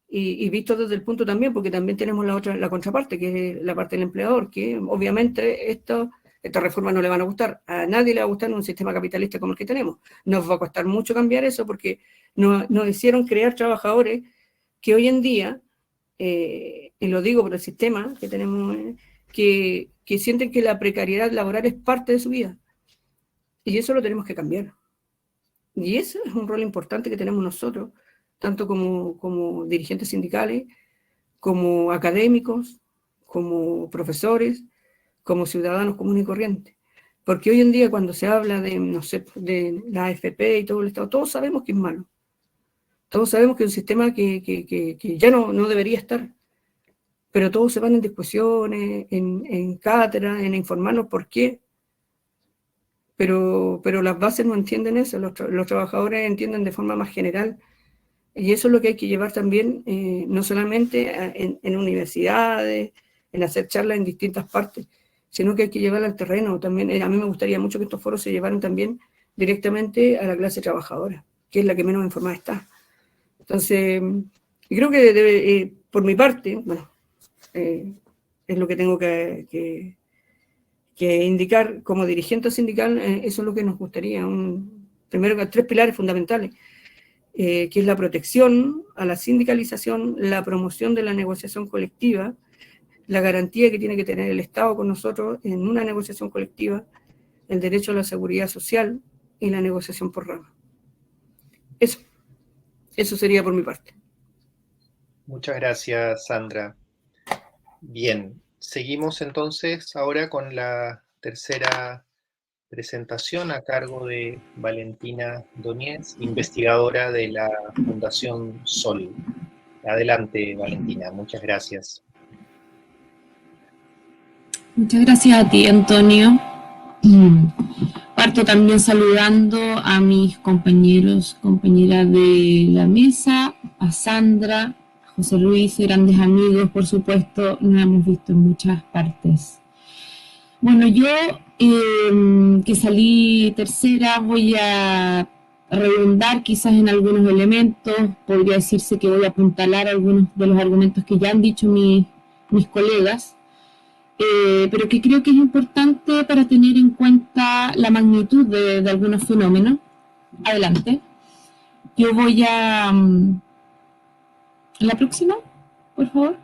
y visto desde el punto también, porque también tenemos la contraparte, que es la parte del empleador, que obviamente estas reformas no le van a gustar. A nadie le va a gustar en un sistema capitalista como el que tenemos. Nos va a costar mucho cambiar eso porque nos hicieron crear trabajadores que hoy en día, y lo digo por el sistema que tenemos, que sienten que la precariedad laboral es parte de su vida. Y eso lo tenemos que cambiar. Y ese es un rol importante que tenemos nosotros, tanto como dirigentes sindicales, como académicos, como profesores, como ciudadanos comunes y corrientes. Porque hoy en día cuando se habla de, no sé, de la AFP y todo el Estado, todos sabemos que es malo. Todos sabemos que es un sistema que ya no debería estar. Pero todos se van en discusiones, en cátedras, en informarnos por qué. Pero las bases no entienden eso, los trabajadores entienden de forma más general. Y eso es lo que hay que llevar también, no solamente en universidades, en hacer charlas en distintas partes, sino que hay que llevarla al terreno también. A mí me gustaría mucho que estos foros se llevaran también directamente a la clase trabajadora, que es la que menos informada está. Entonces, y creo que debe, por mi parte, bueno, es lo que tengo que indicar como dirigente sindical, eso es lo que nos gustaría. Primero, 3 pilares fundamentales, que es la protección a la sindicalización, la promoción de la negociación colectiva, la garantía que tiene que tener el Estado con nosotros en una negociación colectiva, el derecho a la seguridad social y la negociación por rama. Eso sería por mi parte. Muchas gracias, Sandra. Bien, seguimos entonces ahora con la tercera presentación a cargo de Valentina Doñez, investigadora de la Fundación Sol. Adelante, Valentina, muchas gracias. Muchas gracias a ti, Antonio. Parto también saludando a mis compañeros, compañeras de la mesa, a Sandra, a José Luis, grandes amigos, por supuesto, nos hemos visto en muchas partes. Bueno, yo que salí tercera voy a redundar quizás en algunos elementos, podría decirse que voy a apuntalar algunos de los argumentos que ya han dicho mis colegas, pero que creo que es importante para tener en cuenta la magnitud de algunos fenómenos. Adelante. Yo voy a... ¿La próxima, por favor?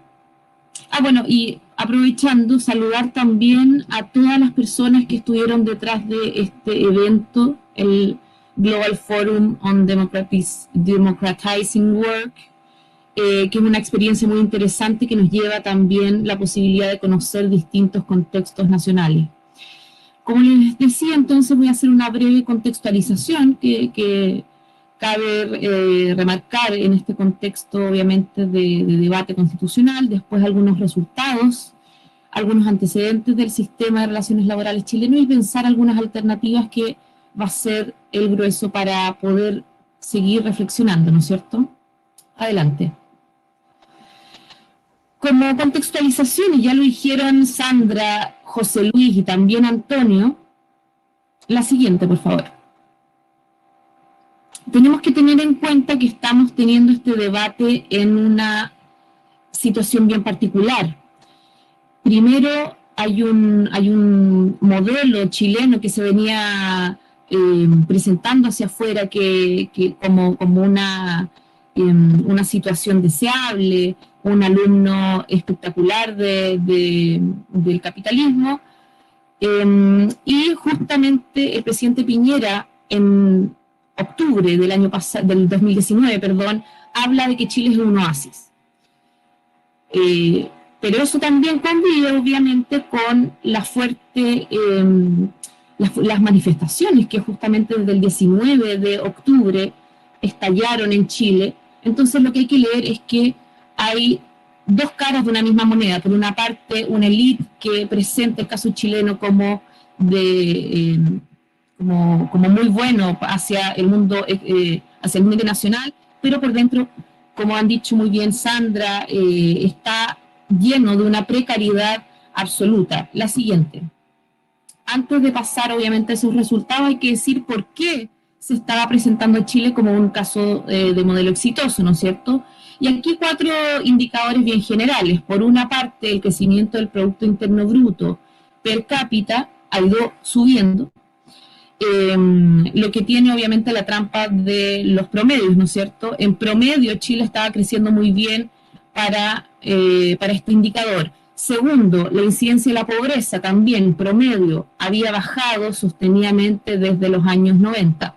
Bueno, y aprovechando, saludar también a todas las personas que estuvieron detrás de este evento, el Global Forum on Democratizing Work, que es una experiencia muy interesante que nos lleva también la posibilidad de conocer distintos contextos nacionales. Como les decía, entonces voy a hacer una breve contextualización que cabe remarcar en este contexto, obviamente, de debate constitucional, después algunos resultados, algunos antecedentes del sistema de relaciones laborales chileno y pensar algunas alternativas que va a ser el grueso para poder seguir reflexionando, ¿no es cierto? Adelante. Como contextualización, y ya lo dijeron Sandra, José Luis y también Antonio, la siguiente, por favor. Tenemos que tener en cuenta que estamos teniendo este debate en una situación bien particular. Primero, hay un modelo chileno que se venía presentando hacia afuera como una situación deseable, un alumno espectacular del capitalismo, y justamente el presidente Piñera en octubre del año pasado, del 2019, habla de que Chile es un oasis. Pero eso también convive, obviamente, con las manifestaciones que justamente desde el 19 de octubre estallaron en Chile. Entonces lo que hay que leer es que hay dos caras de una misma moneda. Por una parte, una élite que presenta el caso chileno como muy bueno hacia el mundo internacional, pero por dentro, como han dicho muy bien Sandra, está lleno de una precariedad absoluta. La siguiente. Antes de pasar, obviamente, a esos resultados, hay que decir por qué se estaba presentando a Chile como un caso de modelo exitoso, ¿no es cierto? Y aquí 4 indicadores bien generales. Por una parte, el crecimiento del Producto Interno Bruto per cápita ha ido subiendo, lo que tiene obviamente la trampa de los promedios, ¿no es cierto? En promedio, Chile estaba creciendo muy bien para este indicador. Segundo, la incidencia de la pobreza también, promedio, había bajado sostenidamente desde los años 90.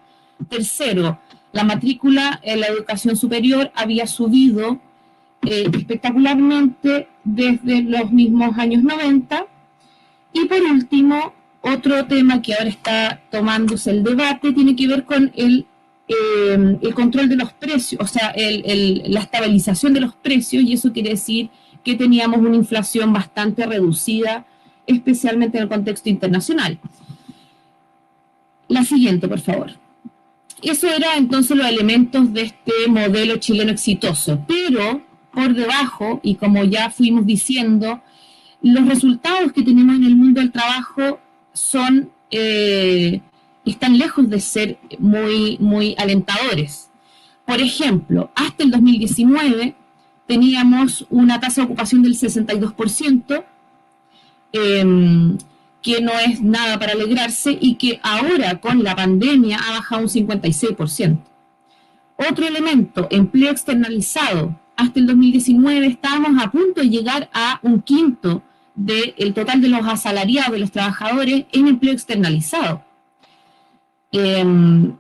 Tercero, la matrícula en la educación superior había subido espectacularmente desde los mismos años 90. Y por último, otro tema que ahora está tomándose el debate tiene que ver con el control de los precios, o sea, la estabilización de los precios, y eso quiere decir que teníamos una inflación bastante reducida, especialmente en el contexto internacional. La siguiente, por favor. Eso era entonces los elementos de este modelo chileno exitoso, pero por debajo, y como ya fuimos diciendo, los resultados que tenemos en el mundo del trabajo están lejos de ser muy, muy alentadores. Por ejemplo, hasta el 2019 teníamos una tasa de ocupación del 62%, que no es nada para alegrarse, y que ahora con la pandemia ha bajado un 56%. Otro elemento, empleo externalizado. Hasta el 2019 estábamos a punto de llegar a un quinto del total de los asalariados, de los trabajadores, en empleo externalizado.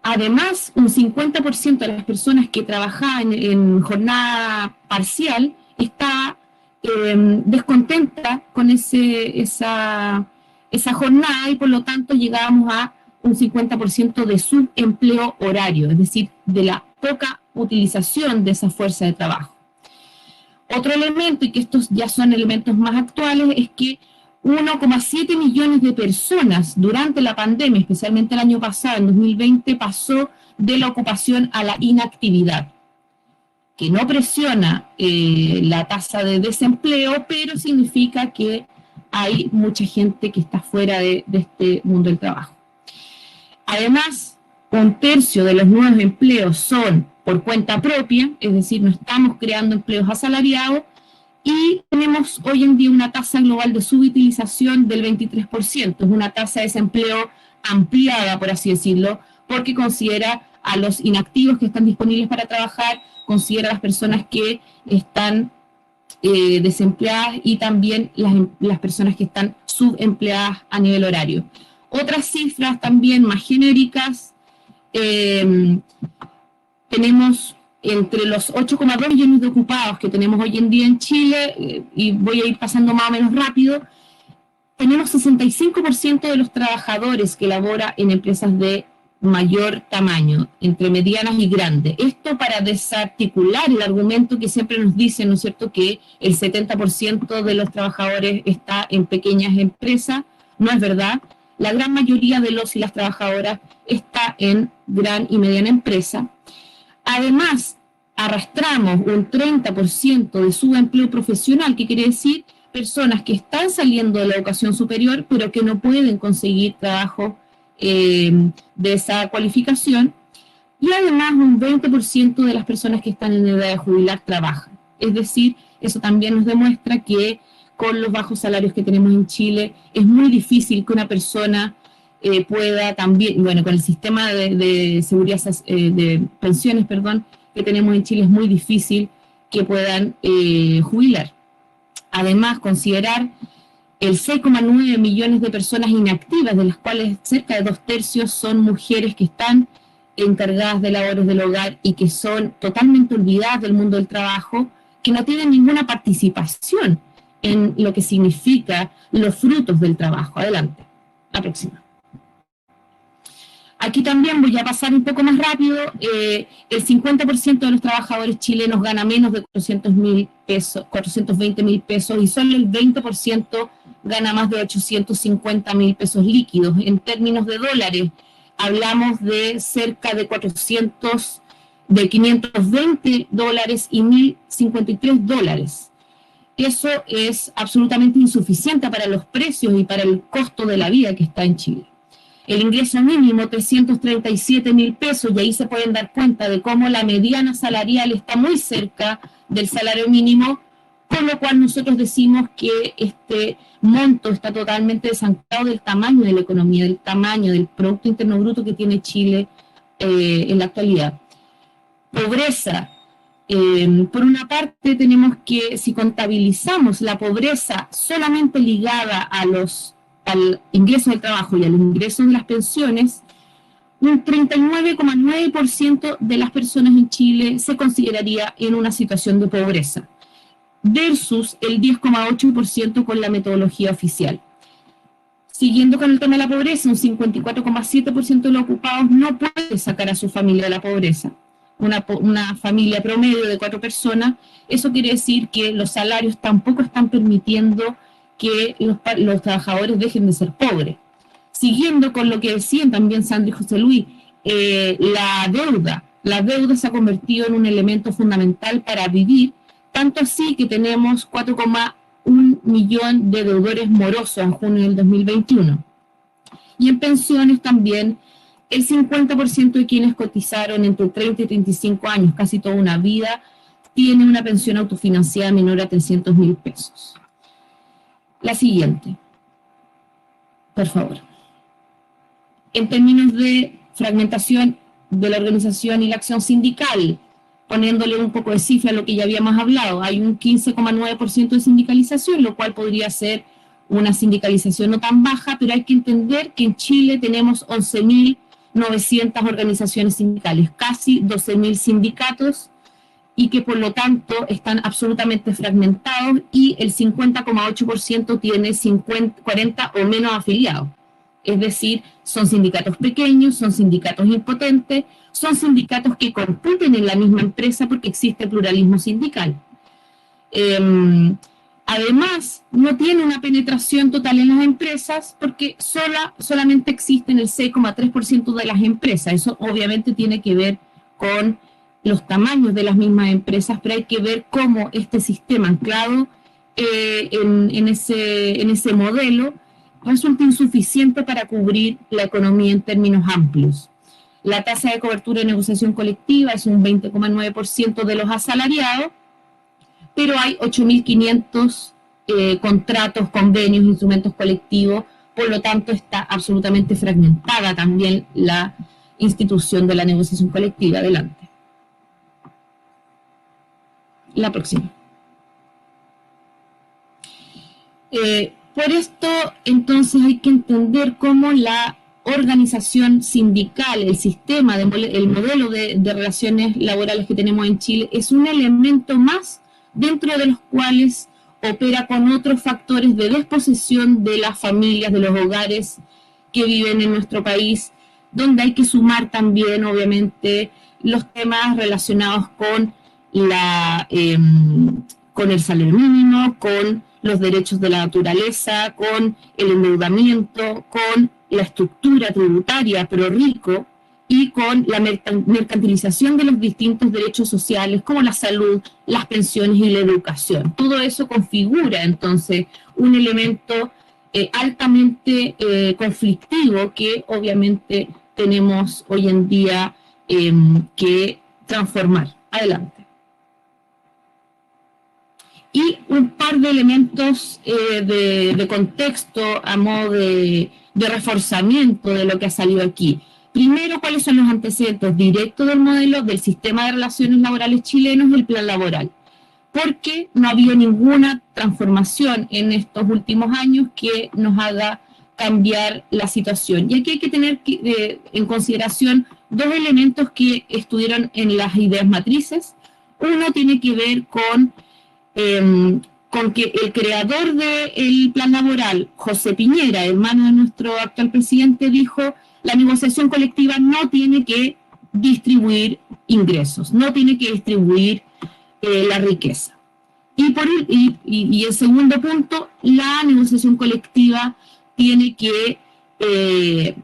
Además, un 50% de las personas que trabajaban en jornada parcial está descontenta con esa jornada, y por lo tanto llegamos a un 50% de subempleo horario, es decir, de la poca utilización de esa fuerza de trabajo. Otro elemento, y que estos ya son elementos más actuales, es que 1,7 millones de personas durante la pandemia, especialmente el año pasado, en 2020, pasó de la ocupación a la inactividad, que no presiona la tasa de desempleo, pero significa que hay mucha gente que está fuera de este mundo del trabajo. Además, 1/3 de los nuevos empleos son por cuenta propia, es decir, no estamos creando empleos asalariados, y tenemos hoy en día una tasa global de subutilización del 23%, es una tasa de desempleo ampliada, por así decirlo, porque considera a los inactivos que están disponibles para trabajar, considera a las personas que están desempleadas y también las personas que están subempleadas a nivel horario. Otras cifras también más genéricas, tenemos entre los 8,2 millones de ocupados que tenemos hoy en día en Chile, y voy a ir pasando más o menos rápido, tenemos 65% de los trabajadores que laboran en empresas de mayor tamaño, entre medianas y grandes. Esto para desarticular el argumento que siempre nos dicen, ¿no es cierto?, que el 70% de los trabajadores está en pequeñas empresas. No es verdad. La gran mayoría de los y las trabajadoras está en gran y mediana empresa. Además, arrastramos un 30% de subempleo profesional, que quiere decir personas que están saliendo de la educación superior, pero que no pueden conseguir trabajo de esa cualificación, y además un 20% de las personas que están en edad de jubilar trabajan. Es decir, eso también nos demuestra que con los bajos salarios que tenemos en Chile es muy difícil que una persona pueda también, bueno, con el sistema de seguridad, de pensiones, perdón, que tenemos en Chile, es muy difícil que puedan jubilar. Además, considerar el 6,9 millones de personas inactivas, de las cuales cerca de 2/3 son mujeres que están encargadas de labores del hogar y que son totalmente olvidadas del mundo del trabajo, que no tienen ninguna participación en lo que significa los frutos del trabajo. Adelante, la próxima. Aquí también voy a pasar un poco más rápido. El 50% de los trabajadores chilenos gana menos de 420.000 pesos, y solo el 20% gana más de 850.000 pesos líquidos. En términos de dólares, hablamos de cerca de 520 dólares y 1.053 dólares. Eso es absolutamente insuficiente para los precios y para el costo de la vida que está en Chile. El ingreso mínimo, 337.000 pesos, y ahí se pueden dar cuenta de cómo la mediana salarial está muy cerca del salario mínimo, con lo cual nosotros decimos que este monto está totalmente desanclado del tamaño de la economía, del tamaño del Producto Interno Bruto que tiene Chile en la actualidad. Pobreza. Por una parte tenemos que, si contabilizamos la pobreza solamente ligada al ingreso del trabajo y al ingreso de las pensiones, un 39,9% de las personas en Chile se consideraría en una situación de pobreza, versus el 10,8% con la metodología oficial. Siguiendo con el tema de la pobreza, un 54,7% de los ocupados no puede sacar a su familia de la pobreza. Una familia promedio de 4 personas, eso quiere decir que los salarios tampoco están permitiendo que los trabajadores dejen de ser pobres. Siguiendo con lo que decían también Sandra y José Luis, la deuda se ha convertido en un elemento fundamental para vivir, tanto así que tenemos 4,1 millón de deudores morosos en junio del 2021. Y en pensiones también, el 50% de quienes cotizaron entre 30 y 35 años, casi toda una vida, tiene una pensión autofinanciada menor a 300.000 pesos. La siguiente, por favor. En términos de fragmentación de la organización y la acción sindical, poniéndole un poco de cifra a lo que ya habíamos hablado, hay un 15,9% de sindicalización, lo cual podría ser una sindicalización no tan baja, pero hay que entender que en Chile tenemos 11.900 organizaciones sindicales, casi 12.000 sindicatos, y que por lo tanto están absolutamente fragmentados, y el 50,8% tiene 40 o menos afiliados. Es decir, son sindicatos pequeños, son sindicatos impotentes, son sindicatos que compiten en la misma empresa porque existe pluralismo sindical. Además, no tiene una penetración total en las empresas porque solamente existe en el 6,3% de las empresas. Eso obviamente tiene que ver con los tamaños de las mismas empresas, pero hay que ver cómo este sistema anclado en ese modelo resulta insuficiente para cubrir la economía en términos amplios. La tasa de cobertura de negociación colectiva es un 20,9% de los asalariados, pero hay 8.500 contratos, convenios, instrumentos colectivos, por lo tanto está absolutamente fragmentada también la institución de la negociación colectiva. Adelante. La próxima. Por esto, entonces, hay que entender cómo la organización sindical, el sistema, el modelo de relaciones laborales que tenemos en Chile, es un elemento más dentro de los cuales opera con otros factores de desposesión de las familias, de los hogares que viven en nuestro país, donde hay que sumar también, obviamente, los temas relacionados con con el salario mínimo, con los derechos de la naturaleza, con el endeudamiento, con la estructura tributaria, pero rico, y con la mercantilización de los distintos derechos sociales, como la salud, las pensiones y la educación. Todo eso configura, entonces, un elemento altamente conflictivo que, obviamente, tenemos hoy en día que transformar. Adelante. Y un par de elementos de contexto a modo de reforzamiento de lo que ha salido aquí. Primero, ¿cuáles son los antecedentes directos del modelo del sistema de relaciones laborales chilenos y el plan laboral? Porque no ha habido ninguna transformación en estos últimos años que nos haga cambiar la situación. Y aquí hay que tener en consideración dos elementos que estuvieron en las ideas matrices. Uno tiene que ver con que el creador del plan laboral, José Piñera, hermano de nuestro actual presidente, dijo: la negociación colectiva no tiene que distribuir ingresos, no tiene que distribuir la riqueza. Y el segundo punto, la negociación colectiva tiene que, el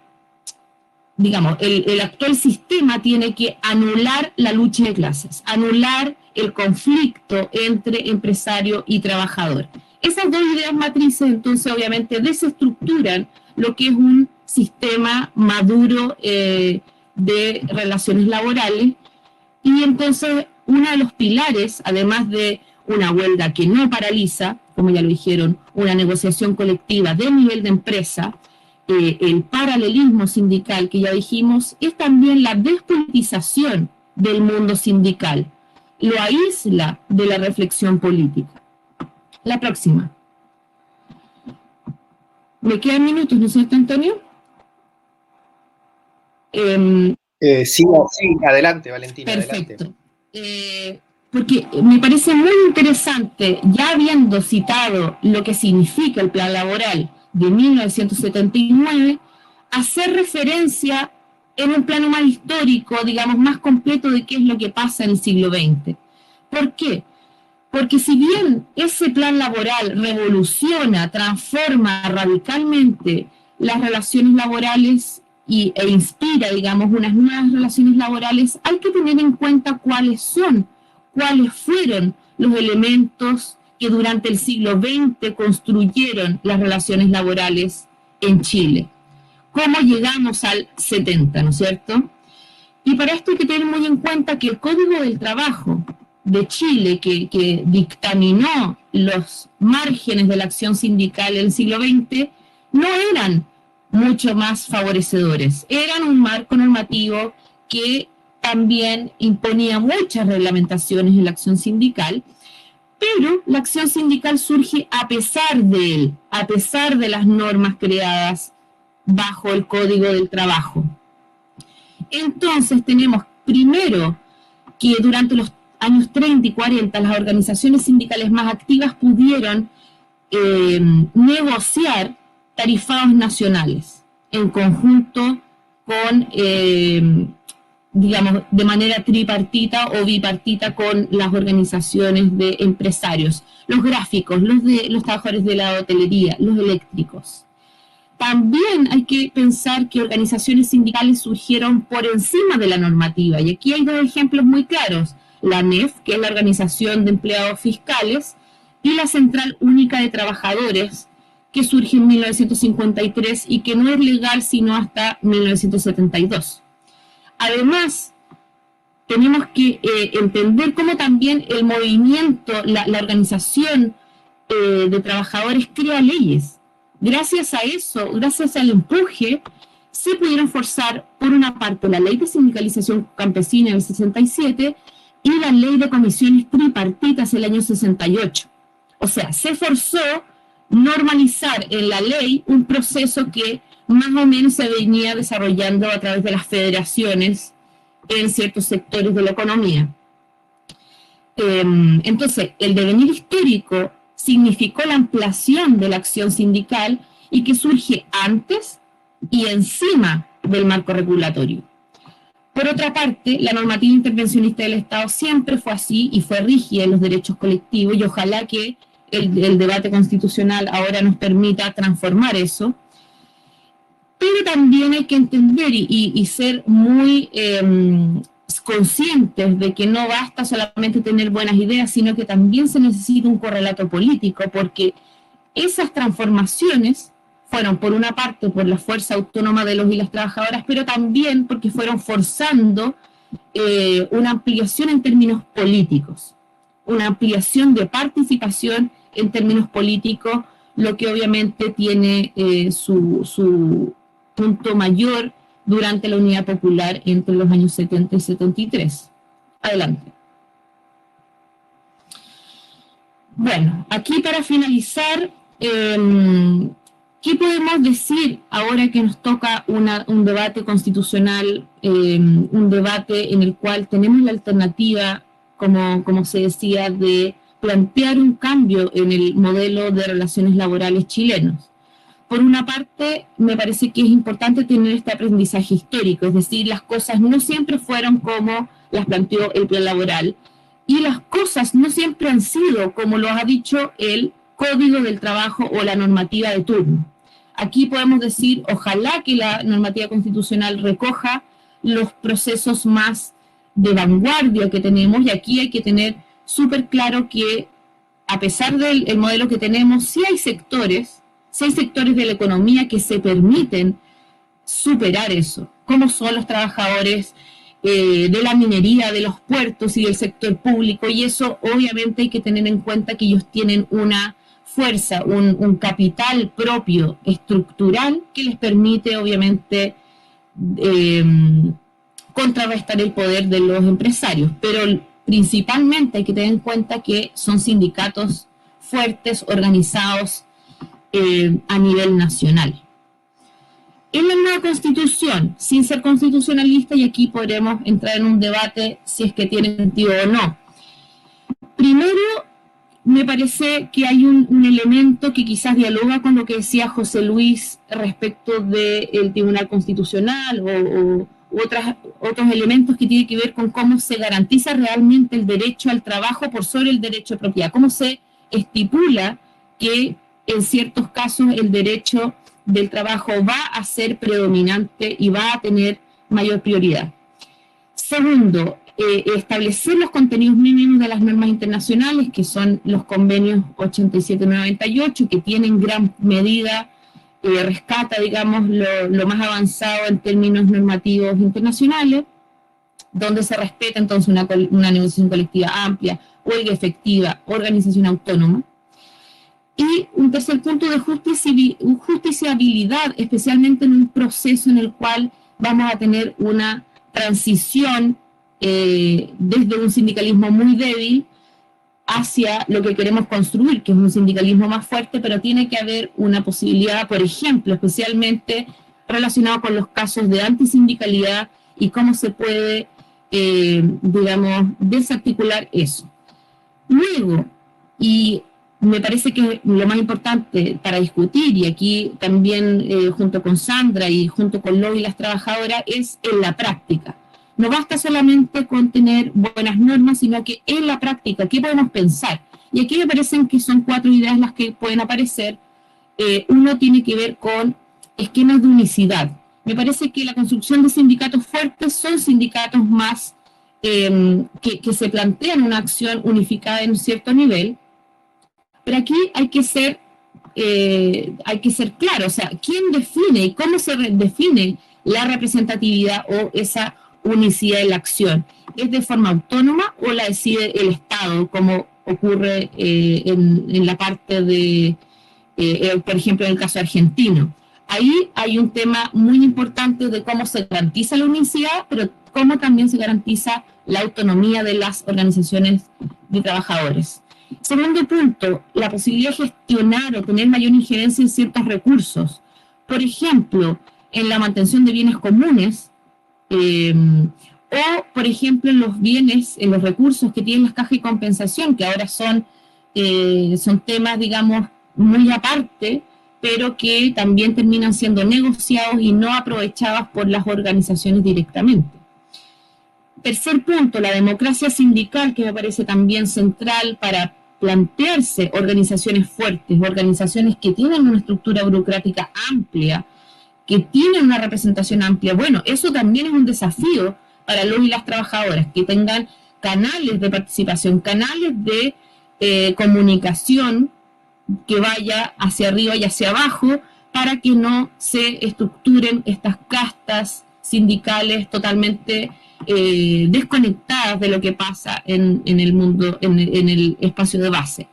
actual sistema tiene que anular la lucha de clases, anular el conflicto entre empresario y trabajador. Esas dos ideas matrices, entonces, obviamente, desestructuran lo que es un sistema maduro de relaciones laborales. Y entonces, uno de los pilares, además de una huelga que no paraliza, como ya lo dijeron, una negociación colectiva de nivel de empresa, el paralelismo sindical que ya dijimos, es también la despolitización del mundo sindical. Lo aísla de la reflexión política. La próxima. ¿Me quedan minutos, no es cierto, Antonio? Sí, adelante, Valentina. Perfecto. Adelante. Porque me parece muy interesante, ya habiendo citado lo que significa el plan laboral de 1979, hacer referencia en un plano más histórico, digamos, más completo de qué es lo que pasa en el siglo XX. ¿Por qué? Porque si bien ese plan laboral revoluciona, transforma radicalmente las relaciones laborales e inspira, digamos, unas nuevas relaciones laborales, hay que tener en cuenta cuáles fueron los elementos que durante el siglo XX construyeron las relaciones laborales en Chile. ¿Cómo llegamos al 70, no es cierto? Y para esto hay que tener muy en cuenta que el Código del Trabajo de Chile, que dictaminó los márgenes de la acción sindical en el siglo XX, no eran mucho más favorecedores. Eran un marco normativo que también imponía muchas reglamentaciones en la acción sindical, pero la acción sindical surge a pesar de él, a pesar de las normas creadas bajo el Código del Trabajo. Entonces tenemos primero que durante los años 30 y 40 las organizaciones sindicales más activas pudieron negociar tarifados nacionales en conjunto con, digamos, de manera tripartita o bipartita con las organizaciones de empresarios, los gráficos, los trabajadores de la hotelería, los eléctricos. También hay que pensar que organizaciones sindicales surgieron por encima de la normativa, y aquí hay dos ejemplos muy claros: la ANEF, que es la Organización de Empleados Fiscales, y la Central Única de Trabajadores, que surge en 1953 y que no es legal sino hasta 1972. Además, tenemos que entender cómo también el movimiento, la organización de trabajadores crea leyes. Gracias a eso, gracias al empuje, se pudieron forzar, por una parte, la ley de sindicalización campesina del 67 y la ley de comisiones tripartitas del año 68. O sea, se forzó normalizar en la ley un proceso que más o menos se venía desarrollando a través de las federaciones en ciertos sectores de la economía. Entonces, el devenir histórico significó la ampliación de la acción sindical y que surge antes y encima del marco regulatorio. Por otra parte, la normativa intervencionista del Estado siempre fue así y fue rígida en los derechos colectivos, y ojalá que el debate constitucional ahora nos permita transformar eso. Pero también hay que entender y ser muy conscientes de que no basta solamente tener buenas ideas, sino que también se necesita un correlato político, porque esas transformaciones fueron, por una parte, por la fuerza autónoma de los y las trabajadoras, pero también porque fueron forzando una ampliación en términos políticos, una ampliación de participación en términos políticos, lo que obviamente tiene su punto mayor durante la Unidad Popular entre los años 70 y 73. Adelante. Bueno, aquí para finalizar, ¿qué podemos decir ahora que nos toca un debate constitucional, un debate en el cual tenemos la alternativa, como se decía, de plantear un cambio en el modelo de relaciones laborales chilenos? Por una parte, me parece que es importante tener este aprendizaje histórico, es decir, las cosas no siempre fueron como las planteó el plan laboral, y las cosas no siempre han sido como lo ha dicho el Código del Trabajo o la normativa de turno. Aquí podemos decir, ojalá que la normativa constitucional recoja los procesos más de vanguardia que tenemos, y aquí hay que tener súper claro que, a pesar del modelo que tenemos, sí hay sectores de la economía que se permiten superar eso, como son los trabajadores de la minería, de los puertos y del sector público, y eso obviamente hay que tener en cuenta que ellos tienen una fuerza, un capital propio, estructural, que les permite obviamente contrarrestar el poder de los empresarios, pero principalmente hay que tener en cuenta que son sindicatos fuertes, organizados a nivel nacional. En la nueva Constitución, sin ser constitucionalista, y aquí podremos entrar en un debate si es que tiene sentido o no. Primero, me parece que hay un elemento que quizás dialoga con lo que decía José Luis respecto del Tribunal Constitucional o otros elementos que tienen que ver con cómo se garantiza realmente el derecho al trabajo por sobre el derecho de propiedad, cómo se estipula que en ciertos casos el derecho del trabajo va a ser predominante y va a tener mayor prioridad. Segundo, establecer los contenidos mínimos de las normas internacionales, que son los convenios 87-98, que tienen gran medida, rescata, digamos, lo más avanzado en términos normativos internacionales, donde se respeta entonces una negociación colectiva amplia, huelga efectiva, organización autónoma. Y un tercer punto de justiciabilidad, especialmente en un proceso en el cual vamos a tener una transición desde un sindicalismo muy débil hacia lo que queremos construir, que es un sindicalismo más fuerte, pero tiene que haber una posibilidad, por ejemplo, especialmente relacionado con los casos de antisindicalidad y cómo se puede, digamos, desarticular eso. Luego, y me parece que lo más importante para discutir, y aquí también junto con Sandra y junto con Lobby y las trabajadoras, es en la práctica. No basta solamente con tener buenas normas, sino que en la práctica, ¿qué podemos pensar? Y aquí me parecen que son 4 ideas las que pueden aparecer. Uno tiene que ver con esquemas de unicidad. Me parece que la construcción de sindicatos fuertes son sindicatos más que se plantean una acción unificada en un cierto nivel, pero aquí hay que ser claro, o sea, ¿quién define y cómo se define la representatividad o esa unicidad en la acción? ¿Es de forma autónoma o la decide el Estado, como ocurre en la parte de, por ejemplo, en el caso argentino? Ahí hay un tema muy importante de cómo se garantiza la unicidad, pero cómo también se garantiza la autonomía de las organizaciones de trabajadores. Segundo punto, la posibilidad de gestionar o tener mayor injerencia en ciertos recursos. Por ejemplo, en la mantención de bienes comunes, o, por ejemplo, en los bienes, en los recursos que tienen las cajas de compensación, que ahora son temas, digamos, muy aparte, pero que también terminan siendo negociados y no aprovechados por las organizaciones directamente. Tercer punto, la democracia sindical, que me parece también central para plantearse organizaciones fuertes, organizaciones que tienen una estructura burocrática amplia, que tienen una representación amplia. Bueno, eso también es un desafío para los y las trabajadoras, que tengan canales de participación, canales de comunicación que vaya hacia arriba y hacia abajo, para que no se estructuren estas castas sindicales totalmente desconectadas de lo que pasa en el mundo, en el espacio de base.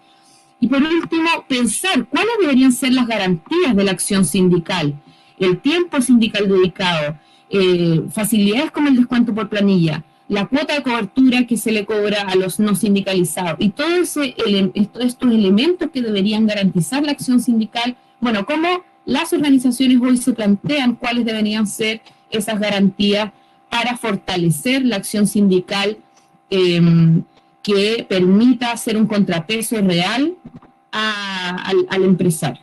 Y por último, pensar cuáles deberían ser las garantías de la acción sindical, el tiempo sindical dedicado, facilidades como el descuento por planilla, la cuota de cobertura que se le cobra a los no sindicalizados, y todos estos elementos que deberían garantizar la acción sindical. Bueno, cómo las organizaciones hoy se plantean cuáles deberían ser esas garantías para fortalecer la acción sindical, que permita hacer un contrapeso real al empresario.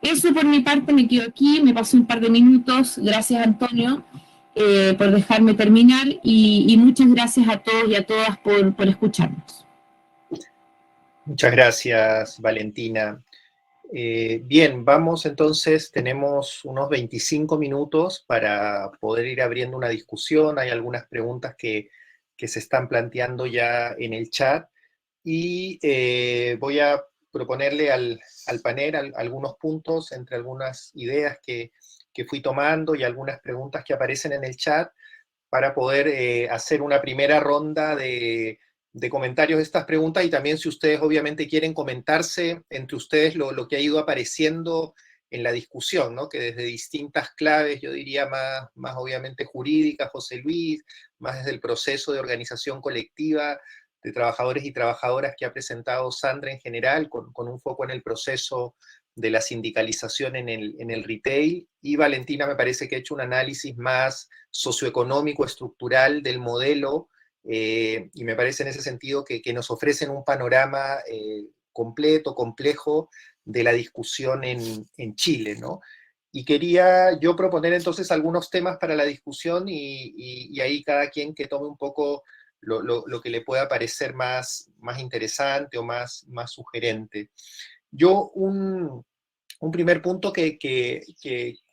Eso por mi parte, me quedo aquí, me pasó un par de minutos. Gracias, Antonio, por dejarme terminar, y muchas gracias a todos y a todas por escucharnos. Muchas gracias, Valentina. Bien, vamos entonces, tenemos unos 25 minutos para poder ir abriendo una discusión. Hay algunas preguntas que se están planteando ya en el chat, y voy a proponerle al panel algunos puntos entre algunas ideas que fui tomando y algunas preguntas que aparecen en el chat, para poder hacer una primera ronda de comentarios de estas preguntas, y también si ustedes obviamente quieren comentarse entre ustedes lo que ha ido apareciendo en la discusión, ¿no? Que desde distintas claves, yo diría más obviamente jurídicas, José Luis, más desde el proceso de organización colectiva de trabajadores y trabajadoras que ha presentado Sandra en general, con un foco en el proceso de la sindicalización en el retail, y Valentina me parece que ha hecho un análisis más socioeconómico, estructural del modelo, y me parece en ese sentido que nos ofrecen un panorama completo, complejo, de la discusión en Chile, ¿no? Y quería yo proponer entonces algunos temas para la discusión, y ahí cada quien que tome un poco lo que le pueda parecer más interesante o más sugerente. Yo un primer punto que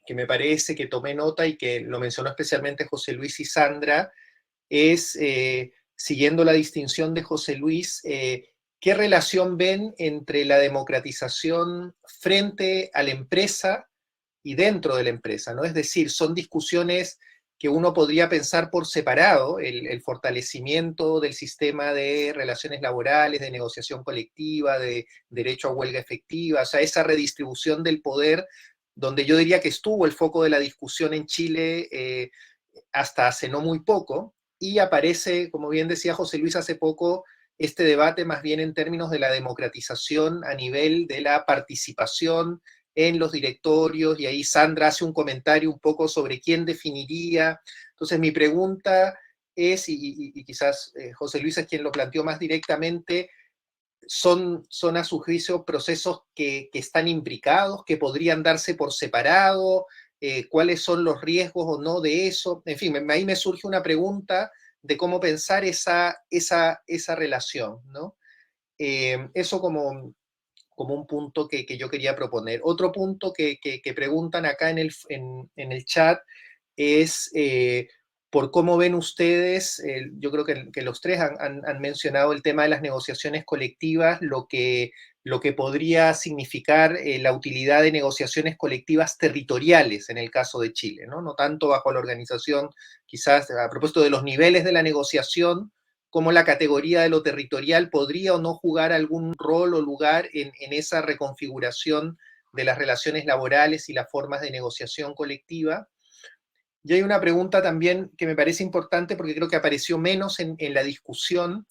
me parece que tomé nota y que lo mencionó especialmente José Luis y Sandra, es, siguiendo la distinción de José Luis, ¿qué relación ven entre la democratización frente a la empresa y dentro de la empresa, ¿no? Es decir, son discusiones que uno podría pensar por separado, el fortalecimiento del sistema de relaciones laborales, de negociación colectiva, de derecho a huelga efectiva, o sea, esa redistribución del poder, donde yo diría que estuvo el foco de la discusión en Chile hasta hace no muy poco, y aparece, como bien decía José Luis hace poco, este debate más bien en términos de la democratización a nivel de la participación en los directorios, y ahí Sandra hace un comentario un poco sobre quién definiría. Entonces mi pregunta es, y quizás José Luis es quien lo planteó más directamente, son a su juicio procesos que están imbricados, que podrían darse por separado, cuáles son los riesgos o no de eso. En fin, ahí me surge una pregunta de cómo pensar esa relación, ¿no? Eso como un punto que yo quería proponer. Otro punto que preguntan acá en el chat es por cómo ven ustedes, yo creo que los tres han mencionado el tema de las negociaciones colectivas, lo que podría significar la utilidad de negociaciones colectivas territoriales en el caso de Chile, ¿no? No tanto bajo la organización, quizás a propósito de los niveles de la negociación, cómo la categoría de lo territorial podría o no jugar algún rol o lugar en esa reconfiguración de las relaciones laborales y las formas de negociación colectiva. Y hay una pregunta también que me parece importante porque creo que apareció menos en la discusión,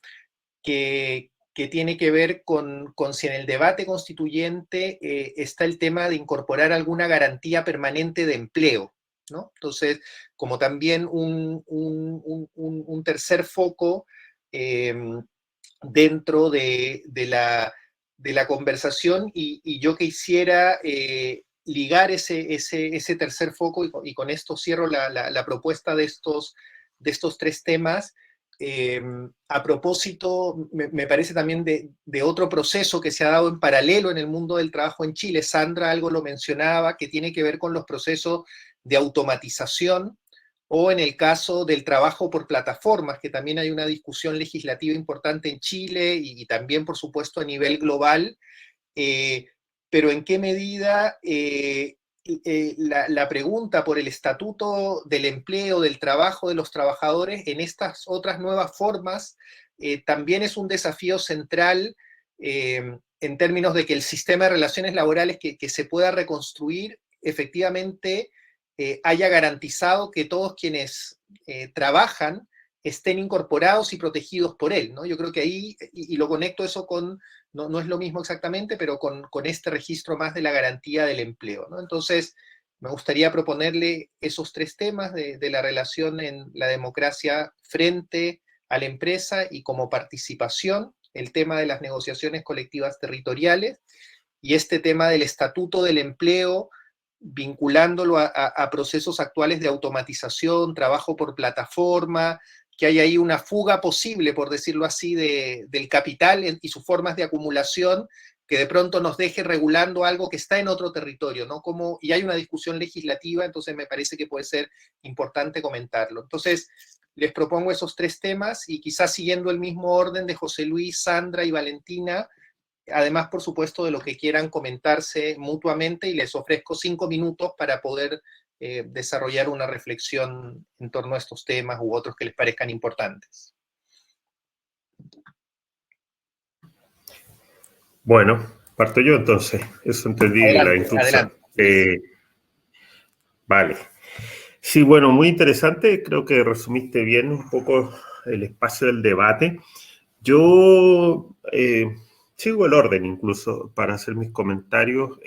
que tiene que ver con si en el debate constituyente está el tema de incorporar alguna garantía permanente de empleo, ¿no? Entonces, como también un tercer foco dentro de la conversación, y yo quisiera ligar ese tercer foco, y con esto cierro la propuesta de estos tres temas. A propósito, me parece también de otro proceso que se ha dado en paralelo en el mundo del trabajo en Chile. Sandra algo lo mencionaba, que tiene que ver con los procesos de automatización, o en el caso del trabajo por plataformas, que también hay una discusión legislativa importante en Chile y también, por supuesto, a nivel global. Pero en qué medida la pregunta por el estatuto del empleo, del trabajo de los trabajadores en estas otras nuevas formas también es un desafío central en términos de que el sistema de relaciones laborales que se pueda reconstruir efectivamente haya garantizado que todos quienes trabajan estén incorporados y protegidos por él, ¿no? Yo creo que ahí, y lo conecto eso con, no es lo mismo exactamente, pero con este registro más de la garantía del empleo, ¿no? Entonces, me gustaría proponerle esos tres temas de la relación en la democracia frente a la empresa y como participación, el tema de las negociaciones colectivas territoriales y este tema del estatuto del empleo, vinculándolo a procesos actuales de automatización, trabajo por plataforma, que hay ahí una fuga posible, por decirlo así, del capital y sus formas de acumulación, que de pronto nos deje regulando algo que está en otro territorio, ¿no? Y hay una discusión legislativa, entonces me parece que puede ser importante comentarlo. Entonces, les propongo esos tres temas y quizás siguiendo el mismo orden de José Luis, Sandra y Valentina, además, por supuesto, de lo que quieran comentarse mutuamente, y les ofrezco 5 minutos para poder desarrollar una reflexión en torno a estos temas u otros que les parezcan importantes. Bueno, parto yo entonces. Eso entendí de la instrucción. Vale. Sí, bueno, muy interesante. Creo que resumiste bien un poco el espacio del debate. Yo sigo el orden incluso para hacer mis comentarios.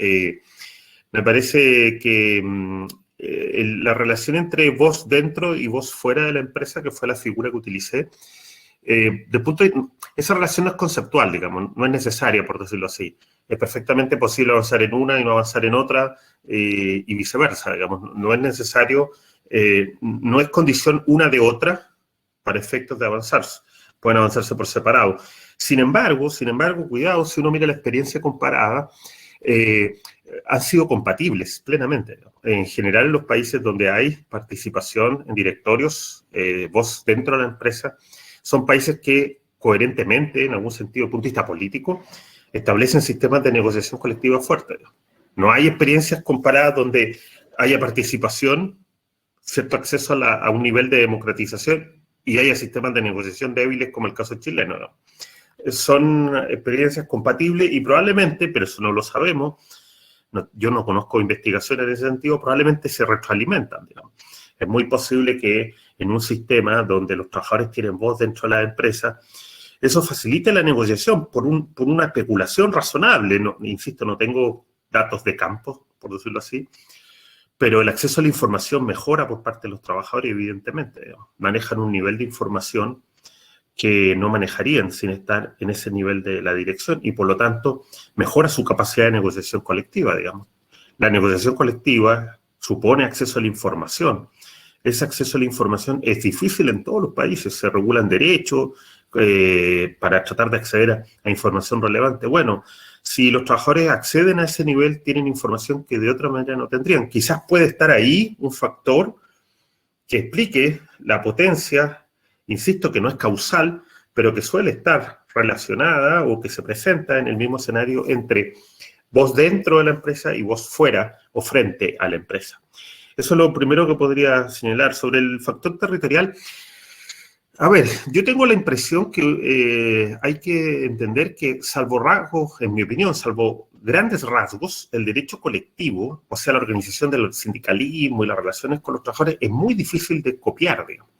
Me parece que la relación entre vos dentro y vos fuera de la empresa, que fue la figura que utilicé, esa relación no es conceptual, digamos, no es necesaria, por decirlo así. Es perfectamente posible avanzar en una y no avanzar en otra, y viceversa, digamos. No es necesario, no es condición una de otra para efectos de avanzar. Pueden avanzarse por separado. Sin embargo, cuidado, si uno mira la experiencia comparada, han sido compatibles plenamente. En general, en los países donde hay participación en directorios, voz dentro de la empresa, son países que coherentemente, en algún sentido, desde el punto de vista político, establecen sistemas de negociación colectiva fuertes. No hay experiencias comparadas donde haya participación, cierto acceso a un nivel de democratización y haya sistemas de negociación débiles como el caso chileno, ¿no? Son experiencias compatibles y probablemente, pero eso no lo sabemos, yo no conozco investigaciones en ese sentido, probablemente se retroalimentan, digamos. Es muy posible que en un sistema donde los trabajadores tienen voz dentro de la empresa, eso facilite la negociación por una especulación razonable. No, insisto, no tengo datos de campo, por decirlo así, pero el acceso a la información mejora por parte de los trabajadores, evidentemente. Manejan un nivel de información que no manejarían sin estar en ese nivel de la dirección y por lo tanto mejora su capacidad de negociación colectiva, digamos. La negociación colectiva supone acceso a la información. Ese acceso a la información es difícil en todos los países, se regulan derechos para tratar de acceder a información relevante. Bueno, si los trabajadores acceden a ese nivel, tienen información que de otra manera no tendrían. Quizás puede estar ahí un factor que explique la potencia, insisto que no es causal, pero que suele estar relacionada o que se presenta en el mismo escenario entre vos dentro de la empresa y vos fuera o frente a la empresa. Eso es lo primero que podría señalar. Sobre el factor territorial, a ver, yo tengo la impresión que hay que entender que, salvo rasgos, en mi opinión, salvo grandes rasgos, el derecho colectivo, o sea, la organización del sindicalismo y las relaciones con los trabajadores, es muy difícil de copiar, digamos.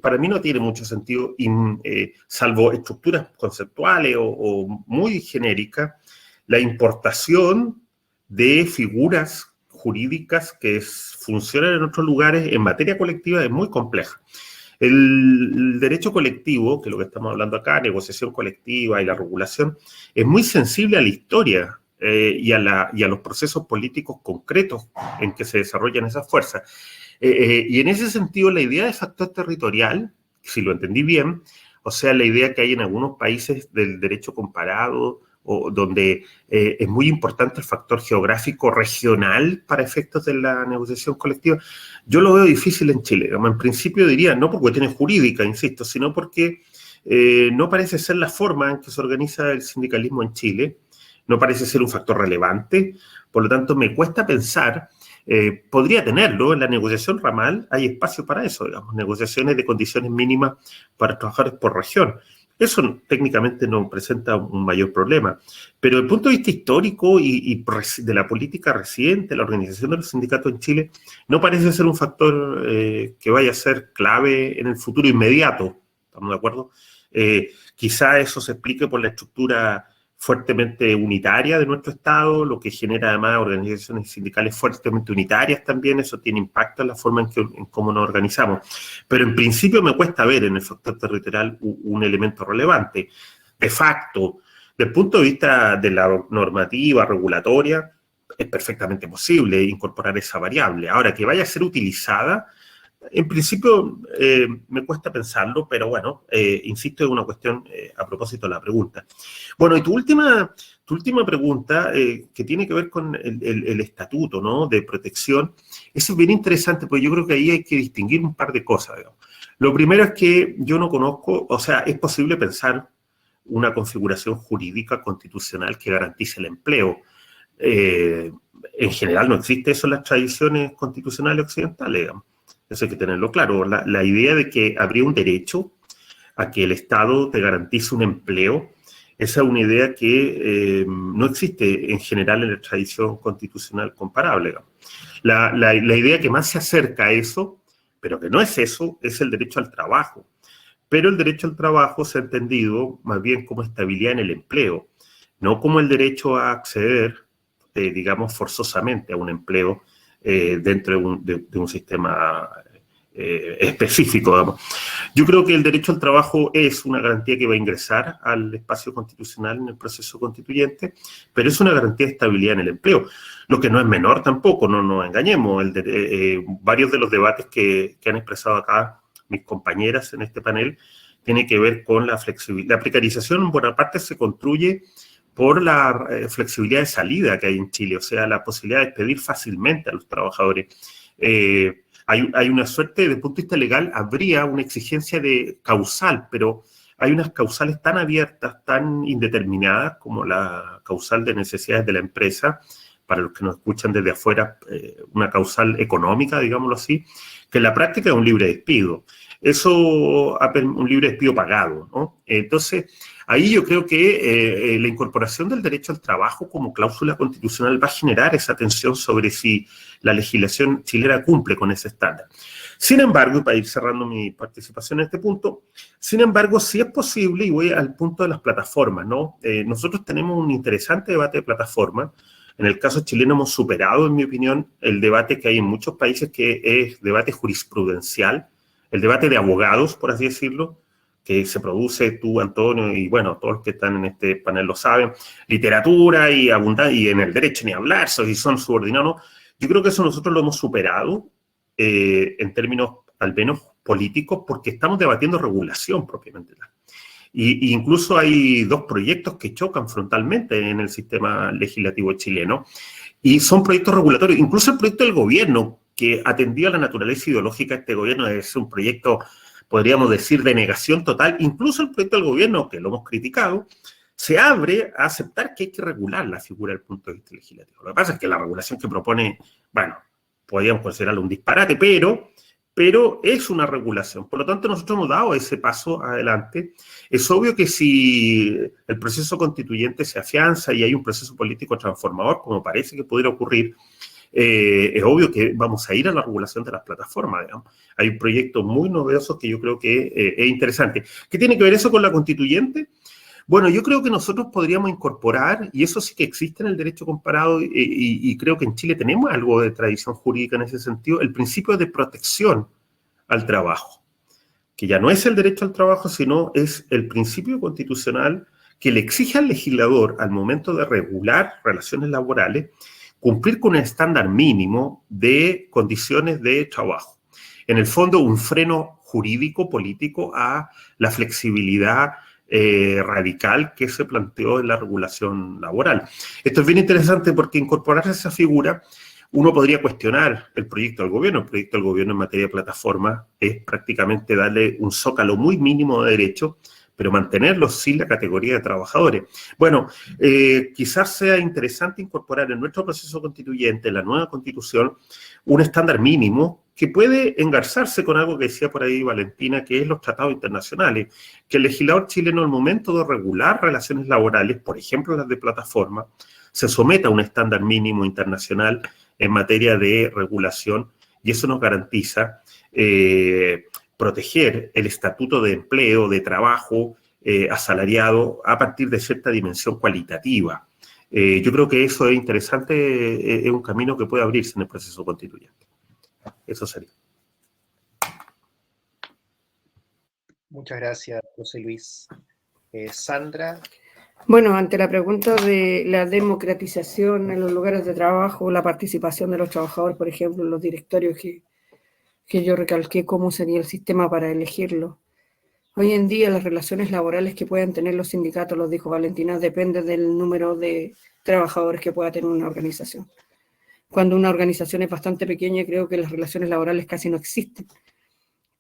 Para mí no tiene mucho sentido, salvo estructuras conceptuales o muy genéricas, la importación de figuras jurídicas que funcionan en otros lugares en materia colectiva es muy compleja. El derecho colectivo, que es lo que estamos hablando acá, negociación colectiva y la regulación, es muy sensible a la historia y a los procesos políticos concretos en que se desarrollan esas fuerzas. Y en ese sentido, la idea de factor territorial, si lo entendí bien, o sea, la idea que hay en algunos países del derecho comparado, o donde es muy importante el factor geográfico regional para efectos de la negociación colectiva, yo lo veo difícil en Chile. En principio diría, no por cuestiones jurídicas, insisto, sino porque no parece ser la forma en que se organiza el sindicalismo en Chile, no parece ser un factor relevante, por lo tanto me cuesta pensar, podría tenerlo, en la negociación ramal hay espacio para eso, digamos, negociaciones de condiciones mínimas para trabajadores por región. Eso técnicamente no presenta un mayor problema, pero desde el punto de vista histórico y de la política reciente, la organización de los sindicatos en Chile, no parece ser un factor que vaya a ser clave en el futuro inmediato, ¿estamos de acuerdo? Quizá eso se explique por la estructura fuertemente unitaria de nuestro Estado, lo que genera además organizaciones sindicales fuertemente unitarias también, eso tiene impacto en la forma en cómo nos organizamos. Pero en principio me cuesta ver en el factor territorial un elemento relevante. De facto, desde el punto de vista de la normativa regulatoria, es perfectamente posible incorporar esa variable. Ahora, que vaya a ser utilizada, en principio me cuesta pensarlo, pero bueno, insisto, es una cuestión a propósito de la pregunta. Bueno, y tu última pregunta, que tiene que ver con el estatuto, ¿no?, de protección, eso es bien interesante, porque yo creo que ahí hay que distinguir un par de cosas, digamos. Lo primero es que yo no conozco, o sea, es posible pensar una configuración jurídica constitucional que garantice el empleo. En general no existe eso en las tradiciones constitucionales occidentales, digamos. Eso hay que tenerlo claro. La idea de que habría un derecho a que el Estado te garantice un empleo, esa es una idea que no existe en general en la tradición constitucional comparable. La idea que más se acerca a eso, pero que no es eso, es el derecho al trabajo. Pero el derecho al trabajo se ha entendido más bien como estabilidad en el empleo, no como el derecho a acceder, digamos, forzosamente a un empleo dentro de un sistema específico, digamos. Yo creo que el derecho al trabajo es una garantía que va a ingresar al espacio constitucional en el proceso constituyente, pero es una garantía de estabilidad en el empleo, lo que no es menor tampoco, no nos engañemos. Varios de los debates que han expresado acá mis compañeras en este panel tiene que ver con la flexibilidad. La precarización en buena parte se construye por la flexibilidad de salida que hay en Chile, o sea, la posibilidad de despedir fácilmente a los trabajadores. Hay una suerte, desde el punto de vista legal, habría una exigencia de causal, pero hay unas causales tan abiertas, tan indeterminadas, como la causal de necesidades de la empresa, para los que nos escuchan desde afuera, una causal económica, digámoslo así, que en la práctica es un libre despido. Eso, un libre despido pagado, ¿no? Entonces, ahí yo creo que la incorporación del derecho al trabajo como cláusula constitucional va a generar esa tensión sobre si la legislación chilena cumple con ese estándar. Sin embargo, y para ir cerrando mi participación en este punto, sin embargo, sí es posible, y voy al punto de las plataformas, ¿no? Nosotros tenemos un interesante debate de plataformas. En el caso chileno hemos superado, en mi opinión, el debate que hay en muchos países, que es debate jurisprudencial, el debate de abogados, por así decirlo, que se produce, tú, Antonio, y bueno, todos los que están en este panel lo saben, literatura y abundancia, y en el derecho ni hablar, si son subordinados. Yo creo que eso nosotros lo hemos superado en términos al menos políticos, porque estamos debatiendo regulación propiamente tal. Y incluso hay dos proyectos que chocan frontalmente en el sistema legislativo chileno, y son proyectos regulatorios. Incluso el proyecto del gobierno, que atendía a la naturaleza ideológica de este gobierno, es un proyecto, podríamos decir, de negación total. Incluso el proyecto del gobierno, que lo hemos criticado, se abre a aceptar que hay que regular la figura del punto de vista legislativo. Lo que pasa es que la regulación que propone, bueno, podríamos considerarlo un disparate, pero es una regulación. Por lo tanto, nosotros hemos dado ese paso adelante. Es obvio que si el proceso constituyente se afianza y hay un proceso político transformador, como parece que pudiera ocurrir, es obvio que vamos a ir a la regulación de las plataformas, digamos. Hay un proyecto muy novedoso que yo creo que es interesante. ¿Qué tiene que ver eso con la constituyente? Bueno, yo creo que nosotros podríamos incorporar, y eso sí que existe en el derecho comparado, y creo que en Chile tenemos algo de tradición jurídica en ese sentido, el principio de protección al trabajo, que ya no es el derecho al trabajo, sino es el principio constitucional que le exige al legislador, al momento de regular relaciones laborales, cumplir con un estándar mínimo de condiciones de trabajo. En el fondo, un freno jurídico, político a la flexibilidad radical que se planteó en la regulación laboral. Esto es bien interesante porque incorporar esa figura, uno podría cuestionar el proyecto del gobierno. El proyecto del gobierno en materia de plataforma es prácticamente darle un zócalo muy mínimo de derechos, pero mantenerlos sin la categoría de trabajadores. Bueno, quizás sea interesante incorporar en nuestro proceso constituyente, en la nueva constitución, un estándar mínimo que puede engarzarse con algo que decía por ahí Valentina, que es los tratados internacionales, que el legislador chileno al momento de regular relaciones laborales, por ejemplo las de plataforma, se someta a un estándar mínimo internacional en materia de regulación, y eso nos garantiza proteger el estatuto de empleo, de trabajo asalariado a partir de cierta dimensión cualitativa. Yo creo que eso es interesante, es un camino que puede abrirse en el proceso constituyente. Eso sería. Muchas gracias, José Luis. Sandra. Bueno, ante la pregunta de la democratización en los lugares de trabajo, la participación de los trabajadores, por ejemplo, en los directorios que yo recalqué cómo sería el sistema para elegirlo. Hoy en día las relaciones laborales que puedan tener los sindicatos, los dijo Valentina, depende del número de trabajadores que pueda tener una organización. Cuando una organización es bastante pequeña, creo que las relaciones laborales casi no existen.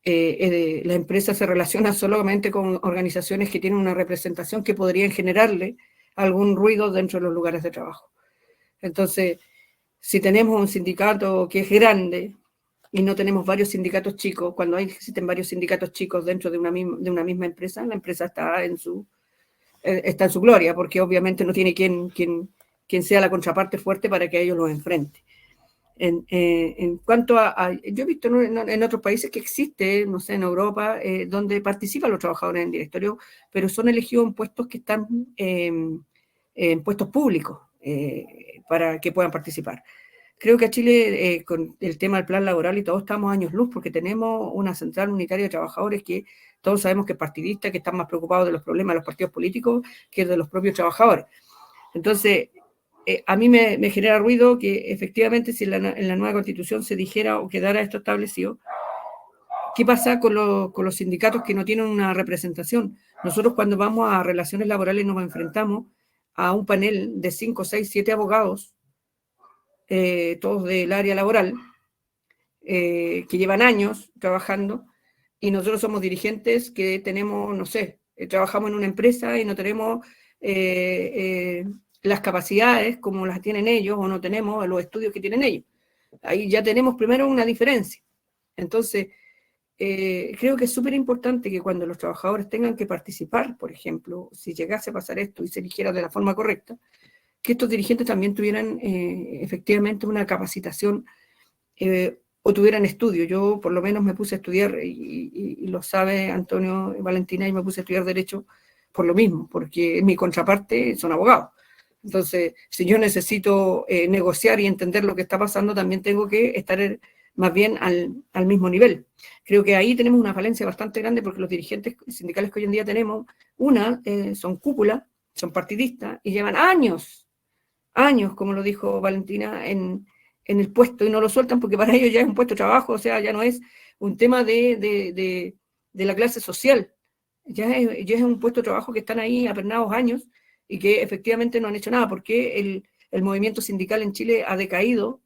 La empresa se relaciona solamente con organizaciones que tienen una representación que podrían generarle algún ruido dentro de los lugares de trabajo. Entonces, si tenemos un sindicato que es grande y no tenemos varios sindicatos chicos, cuando existen varios sindicatos chicos dentro de una misma empresa, la empresa está en su gloria, porque obviamente no tiene quien sea la contraparte fuerte para que ellos los enfrente. En cuanto yo he visto en otros países que existe, no sé, en Europa, donde participan los trabajadores en directorio, pero son elegidos en puestos que están en puestos públicos para que puedan participar. Creo que a Chile, con el tema del plan laboral y todo, estamos años luz, porque tenemos una central unitaria de trabajadores que todos sabemos que es partidista, que están más preocupados de los problemas de los partidos políticos que de los propios trabajadores. Entonces, a mí me genera ruido que efectivamente si en la nueva constitución se dijera o quedara esto establecido, ¿qué pasa con los sindicatos que no tienen una representación? Nosotros cuando vamos a relaciones laborales nos enfrentamos a un panel de 5, 6, 7 abogados, todos del área laboral, que llevan años trabajando, y nosotros somos dirigentes que tenemos, no sé, trabajamos en una empresa y no tenemos las capacidades como las tienen ellos, o no tenemos los estudios que tienen ellos. Ahí ya tenemos primero una diferencia. Entonces, creo que es súper importante que cuando los trabajadores tengan que participar, por ejemplo, si llegase a pasar esto y se eligiera de la forma correcta, que estos dirigentes también tuvieran efectivamente una capacitación o tuvieran estudio. Yo por lo menos me puse a estudiar, y lo sabe Antonio y Valentina, y me puse a estudiar Derecho por lo mismo, porque mi contraparte son abogados. Entonces, si yo necesito negociar y entender lo que está pasando, también tengo que estar más bien al mismo nivel. Creo que ahí tenemos una falencia bastante grande porque los dirigentes sindicales que hoy en día tenemos, son cúpula, son partidistas y llevan años, como lo dijo Valentina, en el puesto y no lo sueltan porque para ellos ya es un puesto de trabajo, o sea, ya no es un tema de la clase social, ya es un puesto de trabajo que están ahí apernados años y que efectivamente no han hecho nada porque el movimiento sindical en Chile ha decaído.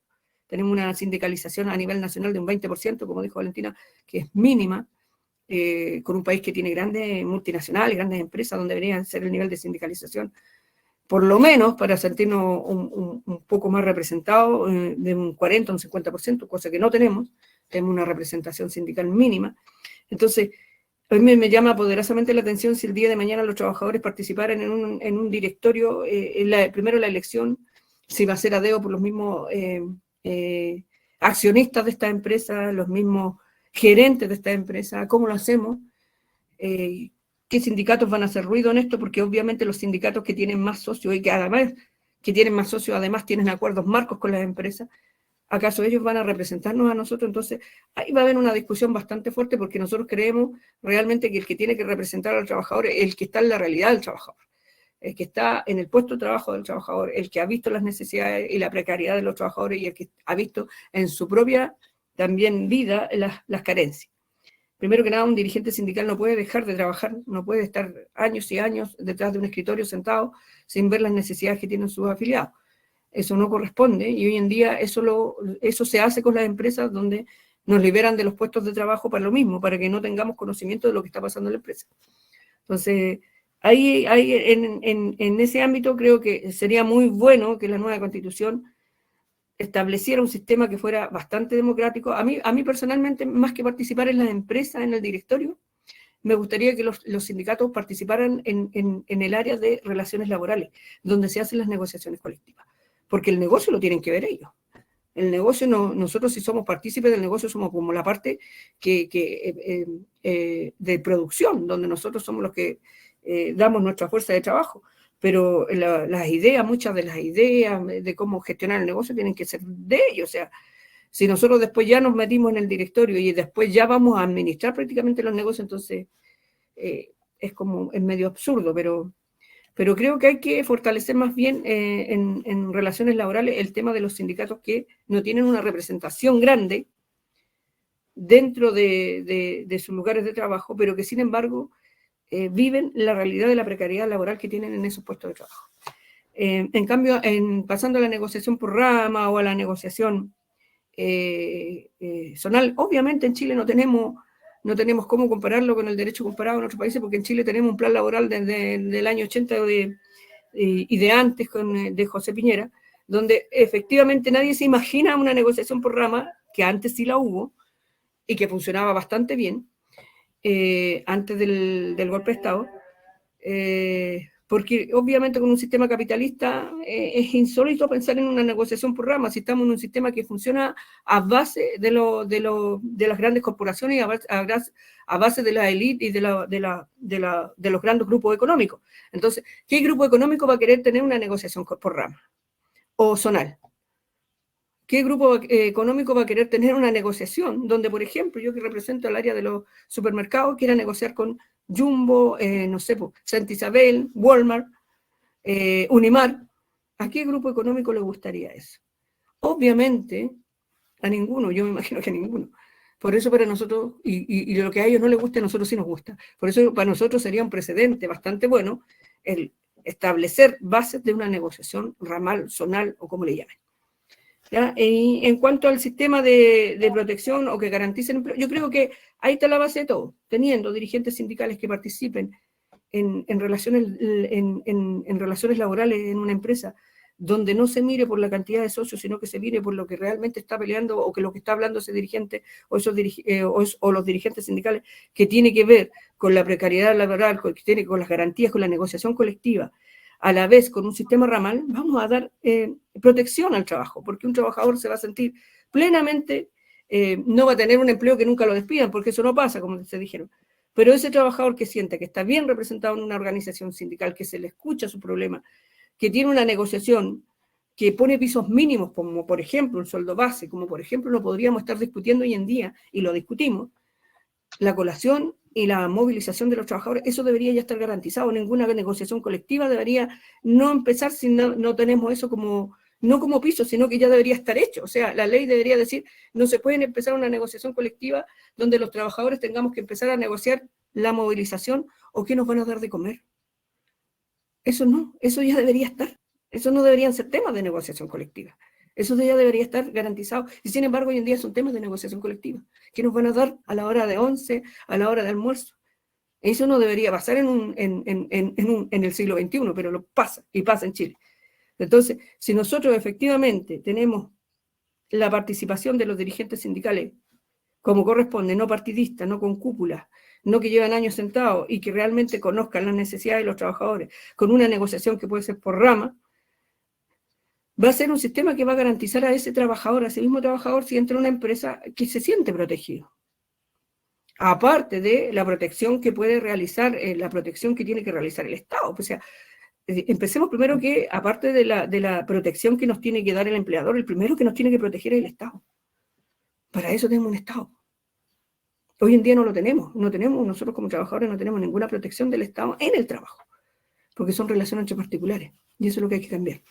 Tenemos una sindicalización a nivel nacional de un 20%, como dijo Valentina, que es mínima, con un país que tiene grandes multinacionales, grandes empresas, donde debería ser el nivel de sindicalización, por lo menos para sentirnos un poco más representados, de un 40 o un 50%, cosa que no tenemos una representación sindical mínima. Entonces, a mí me llama poderosamente la atención si el día de mañana los trabajadores participaran en un directorio, primero la elección, si va a ser a dedo por los mismos accionistas de esta empresa, los mismos gerentes de esta empresa, ¿cómo lo hacemos? ¿Qué sindicatos van a hacer ruido en esto? Porque obviamente los sindicatos que tienen más socios y que además tienen acuerdos marcos con las empresas, ¿acaso ellos van a representarnos a nosotros? Entonces ahí va a haber una discusión bastante fuerte porque nosotros creemos realmente que el que tiene que representar al trabajador es el que está en la realidad del trabajador, el que está en el puesto de trabajo del trabajador, el que ha visto las necesidades y la precariedad de los trabajadores y el que ha visto en su propia también vida las carencias. Primero que nada, un dirigente sindical no puede dejar de trabajar, no puede estar años y años detrás de un escritorio sentado sin ver las necesidades que tienen sus afiliados. Eso no corresponde y hoy en día eso se hace con las empresas donde nos liberan de los puestos de trabajo para lo mismo, para que no tengamos conocimiento de lo que está pasando en la empresa. Entonces, ahí en ese ámbito creo que sería muy bueno que la nueva Constitución estableciera un sistema que fuera bastante democrático. A mí personalmente, más que participar en las empresas, en el directorio, me gustaría que los sindicatos participaran en el área de relaciones laborales, donde se hacen las negociaciones colectivas, porque el negocio lo tienen que ver ellos. El negocio, nosotros si somos partícipes del negocio somos como la parte de producción, donde nosotros somos los que damos nuestra fuerza de trabajo. Pero muchas de las ideas de cómo gestionar el negocio tienen que ser de ellos. O sea, si nosotros después ya nos metimos en el directorio y después ya vamos a administrar prácticamente los negocios, entonces es medio absurdo, pero creo que hay que fortalecer más bien en relaciones laborales el tema de los sindicatos que no tienen una representación grande dentro de sus lugares de trabajo, pero que sin embargo viven la realidad de la precariedad laboral que tienen en esos puestos de trabajo. En cambio, pasando a la negociación por rama o a la negociación zonal, obviamente en Chile no tenemos cómo compararlo con el derecho comparado en otros países, porque en Chile tenemos un plan laboral desde el año 80 y de antes de José Piñera, donde efectivamente nadie se imagina una negociación por rama, que antes sí la hubo y que funcionaba bastante bien, antes del golpe de Estado, porque obviamente con un sistema capitalista es insólito pensar en una negociación por ramas si estamos en un sistema que funciona a base de las grandes corporaciones y a base de la élite y de los grandes grupos económicos. Entonces, ¿qué grupo económico va a querer tener una negociación por rama o zonal? ¿Qué grupo económico va a querer tener una negociación donde, por ejemplo, yo que represento el área de los supermercados, quiera negociar con Jumbo, no sé, Santa Isabel, Walmart, Unimar? ¿A qué grupo económico le gustaría eso? Obviamente, a ninguno, yo me imagino que a ninguno. Por eso para nosotros, y lo que a ellos no les gusta, a nosotros sí nos gusta. Por eso para nosotros sería un precedente bastante bueno el establecer bases de una negociación ramal, zonal o como le llamen. ¿Ya? Y en cuanto al sistema de protección o que garanticen empleo, yo creo que ahí está la base de todo, teniendo dirigentes sindicales que participen en relaciones laborales en una empresa, donde no se mire por la cantidad de socios, sino que se mire por lo que realmente está peleando o que lo que está hablando ese dirigente o los dirigentes sindicales, que tiene que ver con la precariedad laboral, que tiene con las garantías, con la negociación colectiva, a la vez con un sistema ramal, vamos a dar protección al trabajo, porque un trabajador se va a sentir plenamente, no va a tener un empleo que nunca lo despidan, porque eso no pasa, como se dijeron, pero ese trabajador que siente que está bien representado en una organización sindical, que se le escucha su problema, que tiene una negociación que pone pisos mínimos, como por ejemplo un sueldo base, como por ejemplo lo podríamos estar discutiendo hoy en día, y lo discutimos, la colación y la movilización de los trabajadores, eso debería ya estar garantizado. Ninguna negociación colectiva debería no empezar si no tenemos eso como, no como piso, sino que ya debería estar hecho. O sea, la ley debería decir, no se puede empezar una negociación colectiva donde los trabajadores tengamos que empezar a negociar la movilización o qué nos van a dar de comer. Eso no, eso ya debería estar. Eso no deberían ser temas de negociación colectiva. Eso ya debería estar garantizado. Y sin embargo, hoy en día son temas de negociación colectiva. ¿Qué nos van a dar a la hora de 11, a la hora de almuerzo? Eso no debería pasar en el siglo XXI, pero lo pasa, y pasa en Chile. Entonces, si nosotros efectivamente tenemos la participación de los dirigentes sindicales como corresponde, no partidistas, no con cúpulas, no que llevan años sentados y que realmente conozcan las necesidades de los trabajadores, con una negociación que puede ser por rama, va a ser un sistema que va a garantizar a ese trabajador, a ese mismo trabajador, si entra en una empresa, que se siente protegido. Aparte de la protección que puede realizar, la protección que tiene que realizar el Estado. O sea, empecemos primero que, aparte de la protección que nos tiene que dar el empleador, el primero que nos tiene que proteger es el Estado. Para eso tenemos un Estado. Hoy en día no lo tenemos. No tenemos, nosotros como trabajadores no tenemos ninguna protección del Estado en el trabajo, porque son relaciones entre particulares, y eso es lo que hay que cambiar.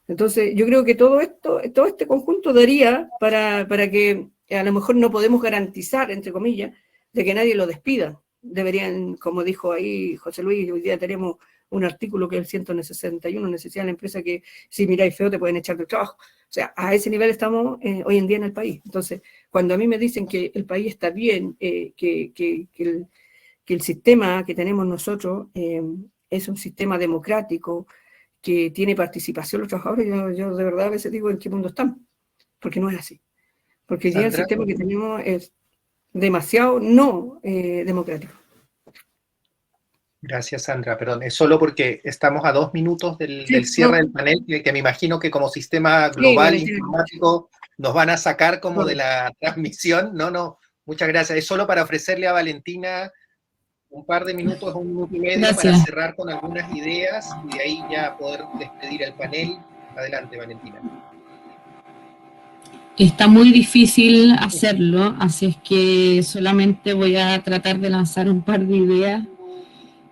Entonces, yo creo que todo este conjunto daría para que a lo mejor no podemos garantizar, entre comillas, de que nadie lo despida. Deberían, como dijo ahí José Luis, hoy día tenemos un artículo que es el 161, necesidad de la empresa, que si miráis feo te pueden echar del trabajo. O sea, a ese nivel estamos hoy en día en el país. Entonces, cuando a mí me dicen que el país está bien, que el sistema que tenemos nosotros es un sistema democrático, que tiene participación los trabajadores, yo de verdad a veces digo en qué mundo están, porque no es así. Porque hoy día el sistema que tenemos es demasiado no democrático. Gracias, Sandra. Perdón, es solo porque estamos a 2 minutos del cierre del panel, que me imagino que como sistema global informático nos van a sacar como de la transmisión. No, muchas gracias. Es solo para ofrecerle a Valentina un par de minutos, 1 minuto y medio, para cerrar con algunas ideas y de ahí ya poder despedir el panel. Adelante, Valentina. Está muy difícil hacerlo, así es que solamente voy a tratar de lanzar un par de ideas.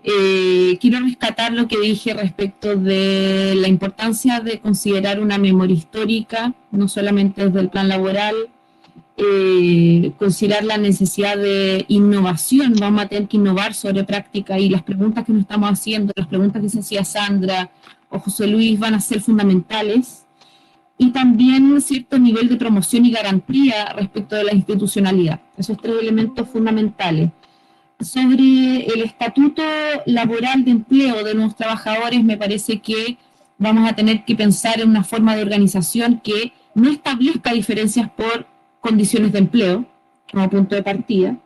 Quiero rescatar lo que dije respecto de la importancia de considerar una memoria histórica, no solamente desde el plan laboral, considerar la necesidad de innovación. Vamos a tener que innovar sobre práctica, y las preguntas que nos estamos haciendo, las preguntas que se hacía Sandra o José Luis, van a ser fundamentales. Y también cierto nivel de promoción y garantía respecto de la institucionalidad. Esos 3 elementos fundamentales. Sobre el estatuto laboral de empleo de los trabajadores, me parece que vamos a tener que pensar en una forma de organización que no establezca diferencias por condiciones de empleo como punto de partida.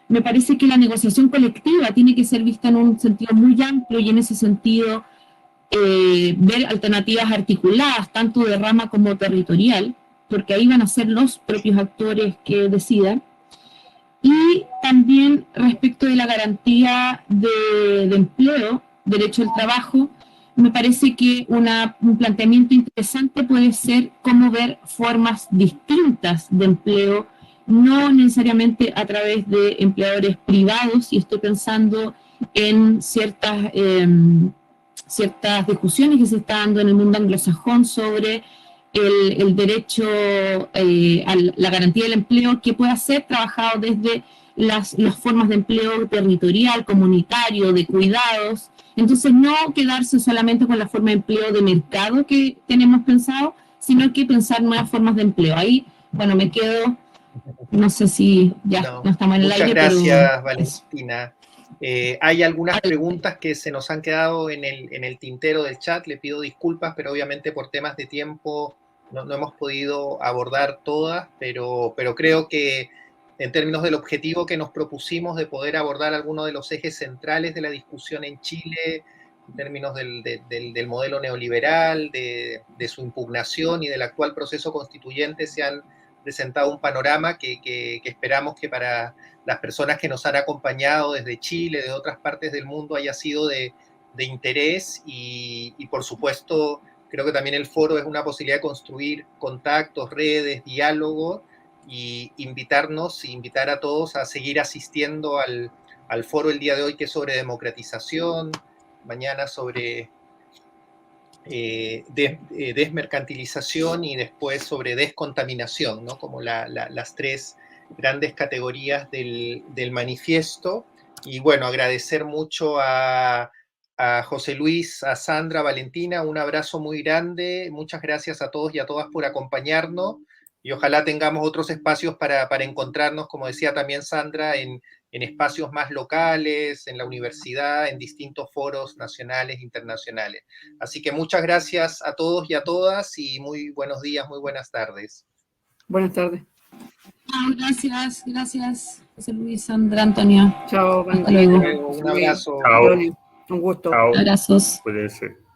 Me parece que la negociación colectiva tiene que ser vista en un sentido muy amplio, y en ese sentido ver alternativas articuladas, tanto de rama como territorial, porque ahí van a ser los propios actores que decidan. Y también respecto de la garantía de empleo, derecho al trabajo, me parece que un planteamiento interesante puede ser cómo ver formas distintas de empleo, no necesariamente a través de empleadores privados, y estoy pensando en ciertas discusiones que se están dando en el mundo anglosajón sobre el derecho a la garantía del empleo, que pueda ser trabajado desde las formas de empleo territorial, comunitario, de cuidados. Entonces, no quedarse solamente con la forma de empleo de mercado que tenemos pensado, sino que pensar nuevas formas de empleo. Ahí, bueno, me quedo, no sé si ya no estamos en el aire. Muchas gracias, Valentina. Hay algunas preguntas que se nos han quedado en el tintero del chat. Le pido disculpas, pero obviamente por temas de tiempo no hemos podido abordar todas, pero creo que en términos del objetivo que nos propusimos de poder abordar algunos de los ejes centrales de la discusión en Chile, en términos del modelo neoliberal, de su impugnación y del actual proceso constituyente, se han presentado un panorama que esperamos que para las personas que nos han acompañado desde Chile, de otras partes del mundo, haya sido de interés y por supuesto creo que también el foro es una posibilidad de construir contactos, redes, diálogo, y invitar a todos a seguir asistiendo al foro el día de hoy, que es sobre democratización, mañana sobre desmercantilización y después sobre descontaminación, ¿no? Como las tres grandes categorías del manifiesto. Y bueno, agradecer mucho a José Luis, a Sandra, a Valentina, un abrazo muy grande, muchas gracias a todos y a todas por acompañarnos, y ojalá tengamos otros espacios para encontrarnos, como decía también Sandra, en espacios más locales, en la universidad, en distintos foros nacionales, internacionales. Así que muchas gracias a todos y a todas, y muy buenos días, muy buenas tardes. Buenas tardes. Gracias, José Luis, Sandra, Antonio. Chao, Hasta luego. Un abrazo. Chao. Un gusto. Chao. Abrazos. Cuídense.